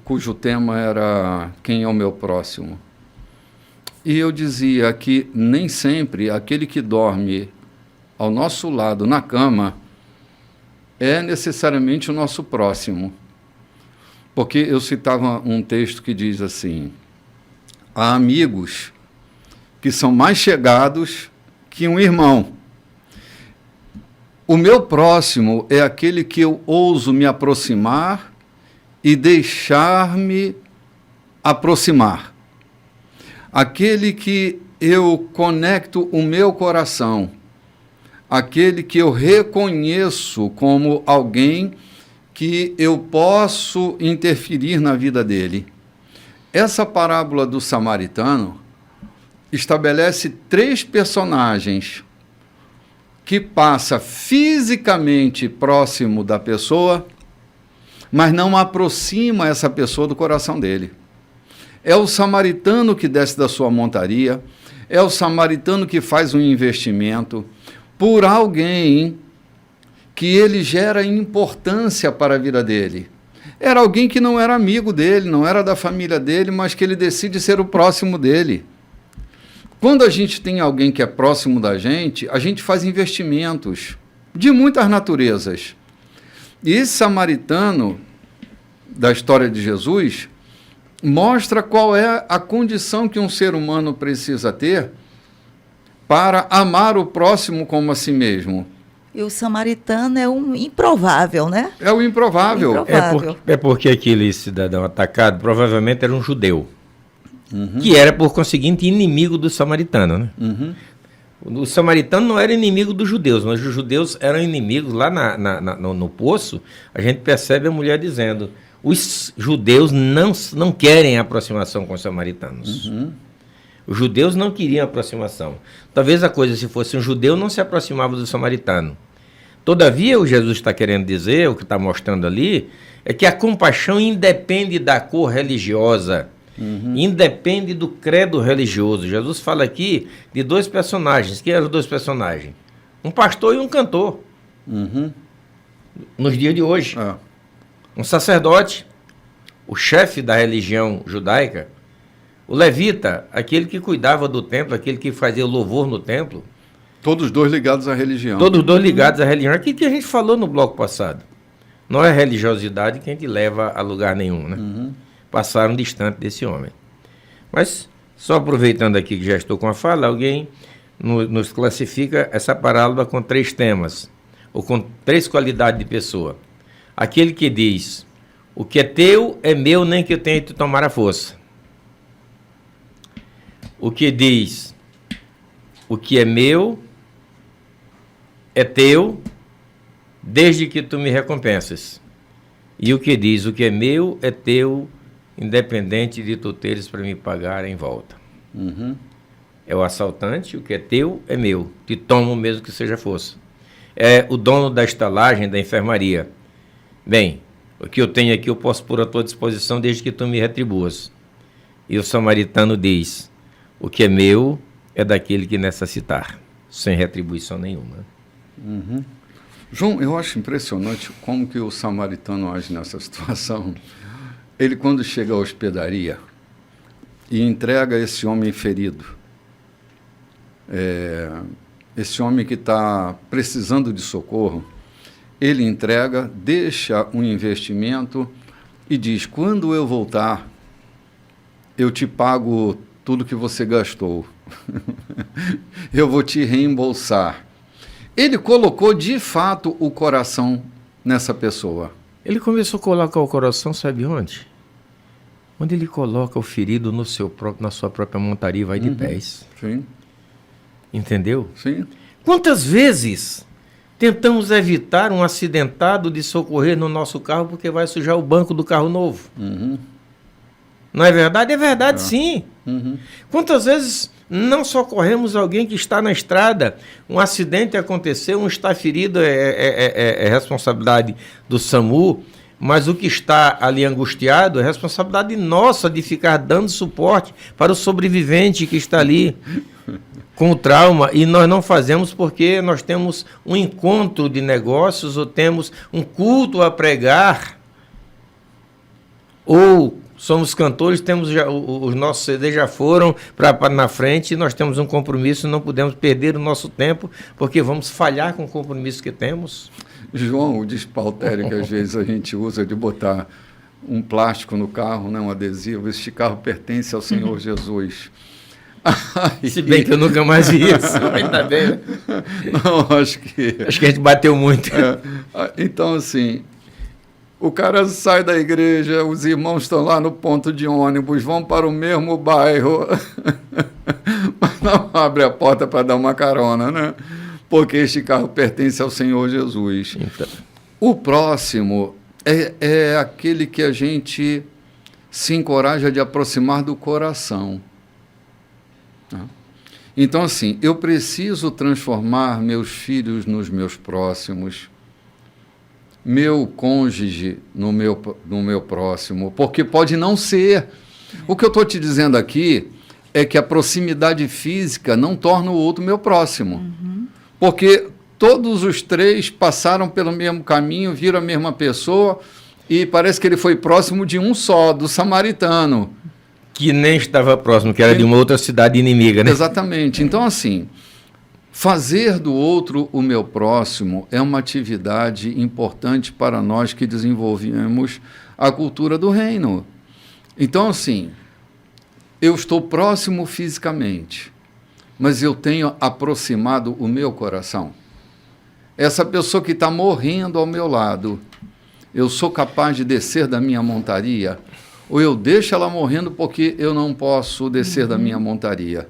cujo tema era Quem é o meu próximo? E eu dizia que nem sempre aquele que dorme ao nosso lado na cama é necessariamente o nosso próximo. Porque eu citava um texto que diz assim: há amigos que são mais chegados que um irmão. O meu próximo é aquele que eu ouso me aproximar e deixar-me aproximar. Aquele que eu conecto o meu coração. Aquele que eu reconheço como alguém que eu posso interferir na vida dele. Essa parábola do samaritano estabelece 3 personagens que passa fisicamente próximo da pessoa, mas não aproxima essa pessoa do coração dele. É o samaritano que desce da sua montaria, é o samaritano que faz um investimento por alguém que ele gera importância para a vida dele. Era alguém que não era amigo dele, não era da família dele, mas que ele decide ser o próximo dele. Quando a gente tem alguém que é próximo da gente, a gente faz investimentos de muitas naturezas. E esse samaritano da história de Jesus mostra qual é a condição que um ser humano precisa ter para amar o próximo como a si mesmo. E o samaritano é um improvável, né? É o improvável. É porque aquele cidadão atacado provavelmente era um judeu, que era, por conseguinte, inimigo do samaritano, né? O samaritano não era inimigo dos judeus, mas os judeus eram inimigos. Lá no poço, a gente percebe a mulher dizendo: os judeus não querem aproximação com os samaritanos. Os judeus não queriam aproximação. Talvez a coisa, se fosse um judeu, não se aproximava do samaritano. Todavia, o Jesus está querendo dizer, o que está mostrando ali, é que a compaixão independe da cor religiosa, independe do credo religioso. Jesus fala aqui de 2 personagens. Quem eram os 2 personagens? Um pastor e um cantor. Nos dias de hoje. Um sacerdote, o chefe da religião judaica, o levita, aquele que cuidava do templo, aquele que fazia louvor no templo. Todos 2 ligados à religião. Todos 2 ligados à religião. Aquilo que a gente falou no bloco passado. Não é religiosidade que a gente leva a lugar nenhum, né? Passaram distante desse homem. Mas, só aproveitando aqui que já estou com a fala, alguém nos classifica essa parábola com 3 temas, ou com 3 qualidades de pessoa. Aquele que diz: o que é teu é meu, nem que eu tenha que tomar a força. O que diz: o que é meu é teu, desde que tu me recompenses. E o que diz: o que é meu é teu, independente de tu teres para me pagar em volta. É o assaltante: o que é teu é meu, te tomo mesmo que seja força. o dono da estalagem, da enfermaria. Bem, o que eu tenho aqui eu posso pôr à tua disposição desde que tu me retribuas. E o samaritano diz, o que é meu é daquele que necessitar, sem retribuição nenhuma. Uhum. João, eu acho impressionante como que o samaritano age nessa situação. Ele, quando chega à hospedaria e entrega esse homem ferido, esse homem que está precisando de socorro, ele entrega, deixa um investimento e diz, quando eu voltar, eu te pago tudo que você gastou. Eu vou te reembolsar. Ele colocou, de fato, o coração nessa pessoa. Ele começou a colocar o coração, sabe onde? Onde ele coloca o ferido na sua própria montaria e vai de pés. Sim. Entendeu? Sim. Quantas vezes tentamos evitar um acidentado de socorrer no nosso carro porque vai sujar o banco do carro novo? Uhum. Não é verdade? É verdade, sim. Uhum. Quantas vezes não socorremos alguém que está na estrada, um acidente aconteceu, um está ferido, é responsabilidade do SAMU, mas o que está ali angustiado é responsabilidade nossa de ficar dando suporte para o sobrevivente que está ali com o trauma, e nós não fazemos porque nós temos um encontro de negócios ou temos um culto a pregar, ou somos cantores, temos os nossos CDs já foram para na frente, e nós temos um compromisso, não podemos perder o nosso tempo, porque vamos falhar com o compromisso que temos. João, o despautério que às vezes a gente usa de botar um plástico no carro, né, um adesivo, este carro pertence ao Senhor Jesus. Se bem que eu nunca mais vi isso, ainda bem, né? Não, acho que a gente bateu muito. Então, assim, o cara sai da igreja, os irmãos estão lá no ponto de ônibus, vão para o mesmo bairro, mas não abre a porta para dar uma carona, né? Porque este carro pertence ao Senhor Jesus. Então. O próximo é aquele que a gente se encoraja de aproximar do coração. Então, assim, eu preciso transformar meus filhos nos meus próximos, meu cônjuge no meu próximo, porque pode não ser. O que eu estou te dizendo aqui é que a proximidade física não torna o outro meu próximo. Uhum. Porque todos os três passaram pelo mesmo caminho, viram a mesma pessoa, e parece que ele foi próximo de um só, do samaritano. Que nem estava próximo, que era de uma outra cidade inimiga, né? Exatamente. Então, assim, fazer do outro o meu próximo é uma atividade importante para nós que desenvolvemos a cultura do reino. Então, assim, eu estou próximo fisicamente, mas eu tenho aproximado o meu coração. Essa pessoa que está morrendo ao meu lado, eu sou capaz de descer da minha montaria, ou eu deixo ela morrendo porque eu não posso descer da minha montaria.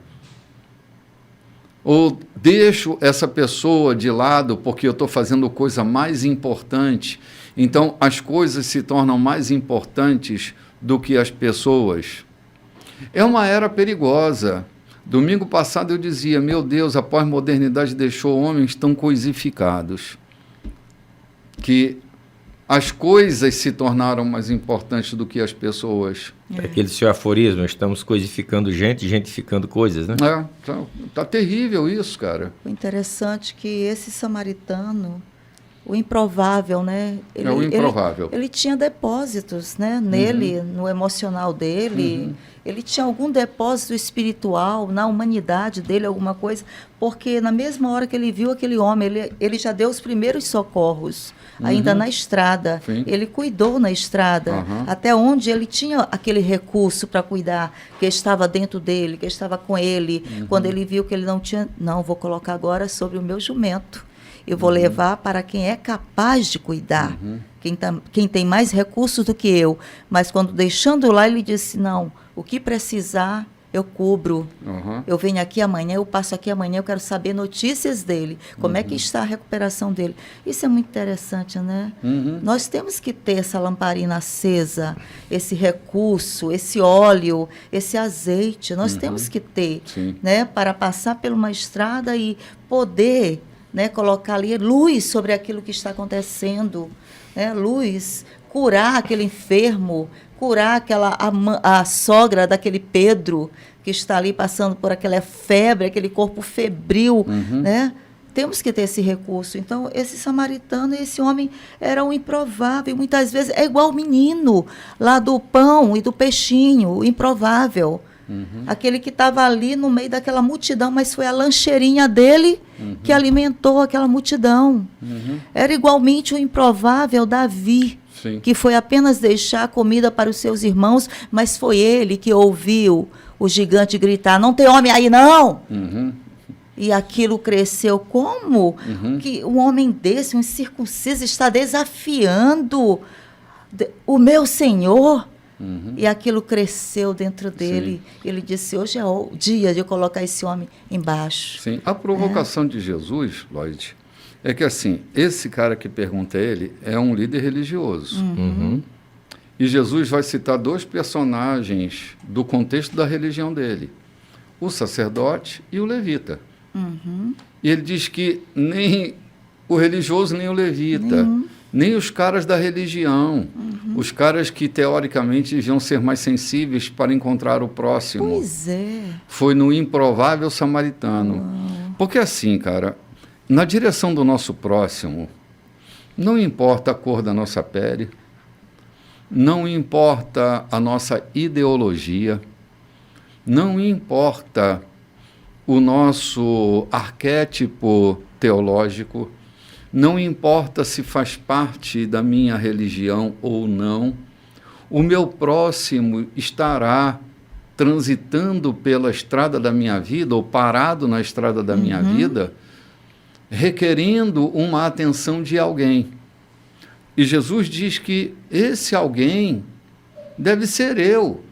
Ou deixo essa pessoa de lado porque eu estou fazendo coisa mais importante. Então, as coisas se tornam mais importantes do que as pessoas. É uma era perigosa. Domingo passado eu dizia, meu Deus, a pós-modernidade deixou homens tão coisificados que as coisas se tornaram mais importantes do que as pessoas. Aquele seu aforismo, estamos coisificando gente, gentificando coisas, né? Tá terrível isso, cara. O interessante é que esse samaritano, o improvável, né? O improvável. Ele tinha depósitos, né? Nele, no emocional dele. Ele tinha algum depósito espiritual na humanidade dele, alguma coisa, porque na mesma hora que ele viu aquele homem, ele já deu os primeiros socorros, ainda na estrada. Sim. Ele cuidou na estrada, até onde ele tinha aquele recurso para cuidar, que estava dentro dele, que estava com ele. Quando ele viu que ele não tinha, não, vou colocar agora sobre o meu jumento. Eu vou levar para quem é capaz de cuidar, quem tem mais recursos do que eu. Mas quando deixando lá, ele disse, não, o que precisar, eu cubro. Eu venho aqui amanhã, eu passo aqui amanhã, eu quero saber notícias dele, como é que está a recuperação dele. Isso é muito interessante, né? Nós temos que ter essa lamparina acesa, esse recurso, esse óleo, esse azeite, nós temos que ter, né, para passar por uma estrada e poder, né, colocar ali luz sobre aquilo que está acontecendo, né, luz, curar aquele enfermo, curar a sogra daquele Pedro que está ali passando por aquela febre, aquele corpo febril, né? Temos que ter esse recurso. Então, esse samaritano, esse homem era um improvável. Muitas vezes é igual o menino lá do pão e do peixinho, o improvável. Aquele que estava ali no meio daquela multidão, mas foi a lancheirinha dele que alimentou aquela multidão. Era igualmente o improvável Davi, Sim. que foi apenas deixar a comida para os seus irmãos, mas foi ele que ouviu o gigante gritar, não tem homem aí não! E aquilo cresceu. Como que um homem desse, um incircunciso, está desafiando o meu Senhor? E aquilo cresceu dentro dele. Sim. Ele disse, hoje é o dia de eu colocar esse homem embaixo. Sim, a provocação de Jesus, Lloyd, é que assim, esse cara que pergunta a ele é um líder religioso. E Jesus vai citar 2 personagens do contexto da religião dele, o sacerdote e o levita. E ele diz que nem o religioso, nem o levita, nem os caras da religião, os caras que teoricamente deviam ser mais sensíveis para encontrar o próximo. Pois é. Foi no improvável samaritano. Porque assim, cara, na direção do nosso próximo, não importa a cor da nossa pele, não importa a nossa ideologia, não importa o nosso arquétipo teológico, não importa se faz parte da minha religião ou não, o meu próximo estará transitando pela estrada da minha vida ou parado na estrada da minha vida, requerendo uma atenção de alguém. E Jesus diz que esse alguém deve ser eu,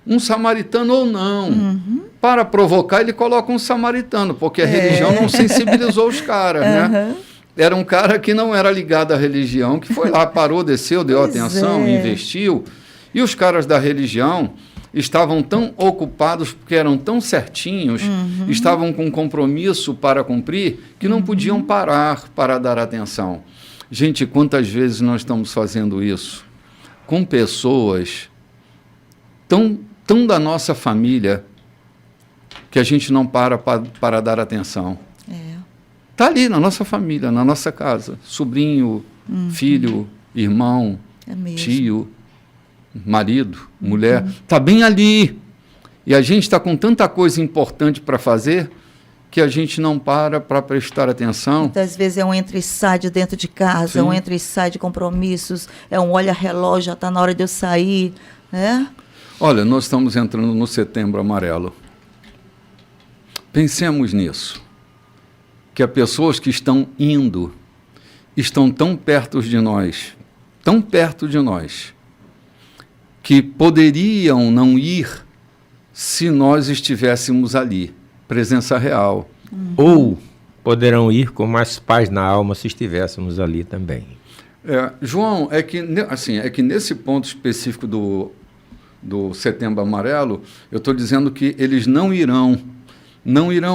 um samaritano ou não. Para provocar, ele coloca um samaritano, porque a religião não sensibilizou os caras, né? Era um cara que não era ligado à religião, que foi lá, parou, desceu, deu atenção, investiu. E os caras da religião estavam tão ocupados, porque eram tão certinhos, estavam com compromisso para cumprir, que não podiam parar para dar atenção. Gente, quantas vezes nós estamos fazendo isso com pessoas tão da nossa família que a gente não para dar atenção. Está ali na nossa família, na nossa casa. Sobrinho, filho, irmão, tio, marido, mulher. Está bem ali. E a gente está com tanta coisa importante para fazer que a gente não para prestar atenção. Muitas vezes é um entra e sai de dentro de casa, Sim. um entra e sai de compromissos, é um olha relógio, já está na hora de eu sair, né? Olha, nós estamos entrando no Setembro Amarelo. Pensemos nisso, que as pessoas que estão indo estão tão perto de nós, que poderiam não ir se nós estivéssemos ali, presença real. Ou poderão ir com mais paz na alma se estivéssemos ali também. João, é que nesse ponto específico do Setembro Amarelo, eu estou dizendo que eles não irão,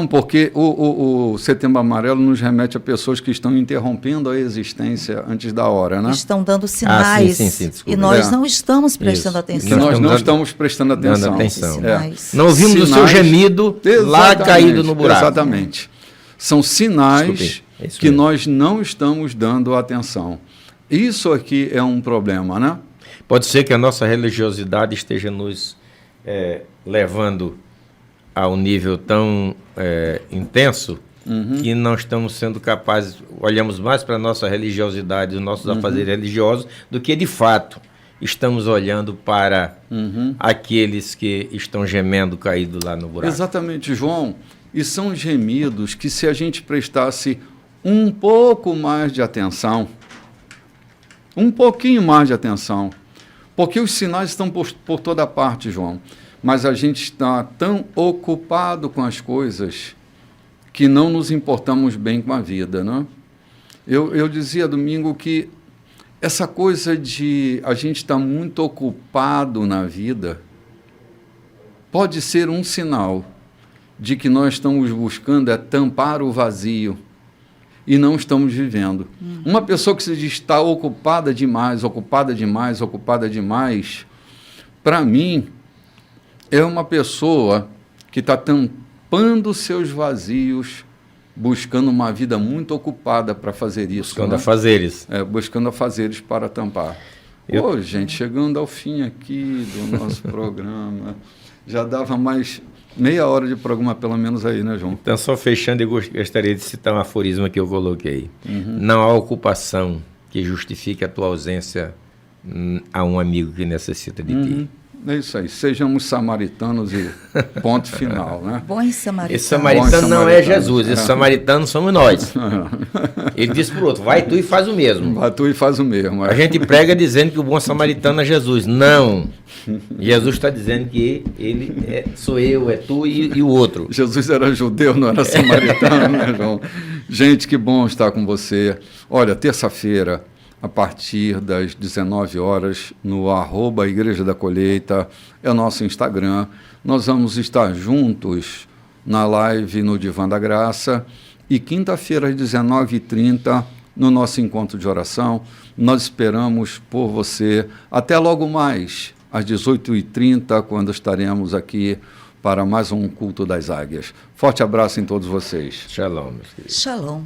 porque o Setembro Amarelo nos remete a pessoas que estão interrompendo a existência antes da hora, né? Estão dando sinais, sim, e nós não estamos prestando atenção. Nós não estamos prestando atenção. Não ouvimos o seu gemido lá caído no buraco. Exatamente. São sinais que nós não estamos dando atenção. Isso aqui é um problema, né? Pode ser que a nossa religiosidade esteja nos levando a um nível tão intenso que não estamos sendo capazes, olhamos mais para a nossa religiosidade, os nossos afazeres religiosos, do que de fato estamos olhando para aqueles que estão gemendo caído lá no buraco. Exatamente, João. E são gemidos que, se a gente prestasse um pouco mais de atenção, um pouquinho mais de atenção, porque os sinais estão por toda parte, João, mas a gente está tão ocupado com as coisas que não nos importamos bem com a vida, né? Eu dizia domingo que essa coisa de a gente estar muito ocupado na vida pode ser um sinal de que nós estamos buscando tampar o vazio, e não estamos vivendo. Uma pessoa que se diz está ocupada demais, para mim, é uma pessoa que está tampando seus vazios, buscando uma vida muito ocupada para fazer isso. Buscando afazeres. Buscando afazeres para tampar. Gente, chegando ao fim aqui do nosso programa, já dava mais meia hora de programa, pelo menos aí, né, João? Então, só fechando, eu gostaria de citar um aforismo que eu coloquei. Não há ocupação que justifique a tua ausência a um amigo que necessita de ti. É isso aí, sejamos samaritanos e ponto final, né? Bons samaritanos. Esse samaritano não é Jesus, esse samaritano somos nós. Ele disse para o outro, vai tu e faz o mesmo. Vai tu e faz o mesmo. A gente prega dizendo que o bom samaritano é Jesus. Não. Jesus está dizendo que ele sou eu, é tu e o outro. Jesus era judeu, não era samaritano, né, João? Gente, que bom estar com você. Olha, terça-feira, a partir das 19 horas, no @Igreja da Colheita, é o nosso Instagram. Nós vamos estar juntos na live no Divã da Graça e quinta-feira, às 19h30, no nosso encontro de oração. Nós esperamos por você. Até logo mais, às 18h30, quando estaremos aqui para mais um Culto das Águias. Forte abraço em todos vocês. Shalom, meus queridos. Shalom.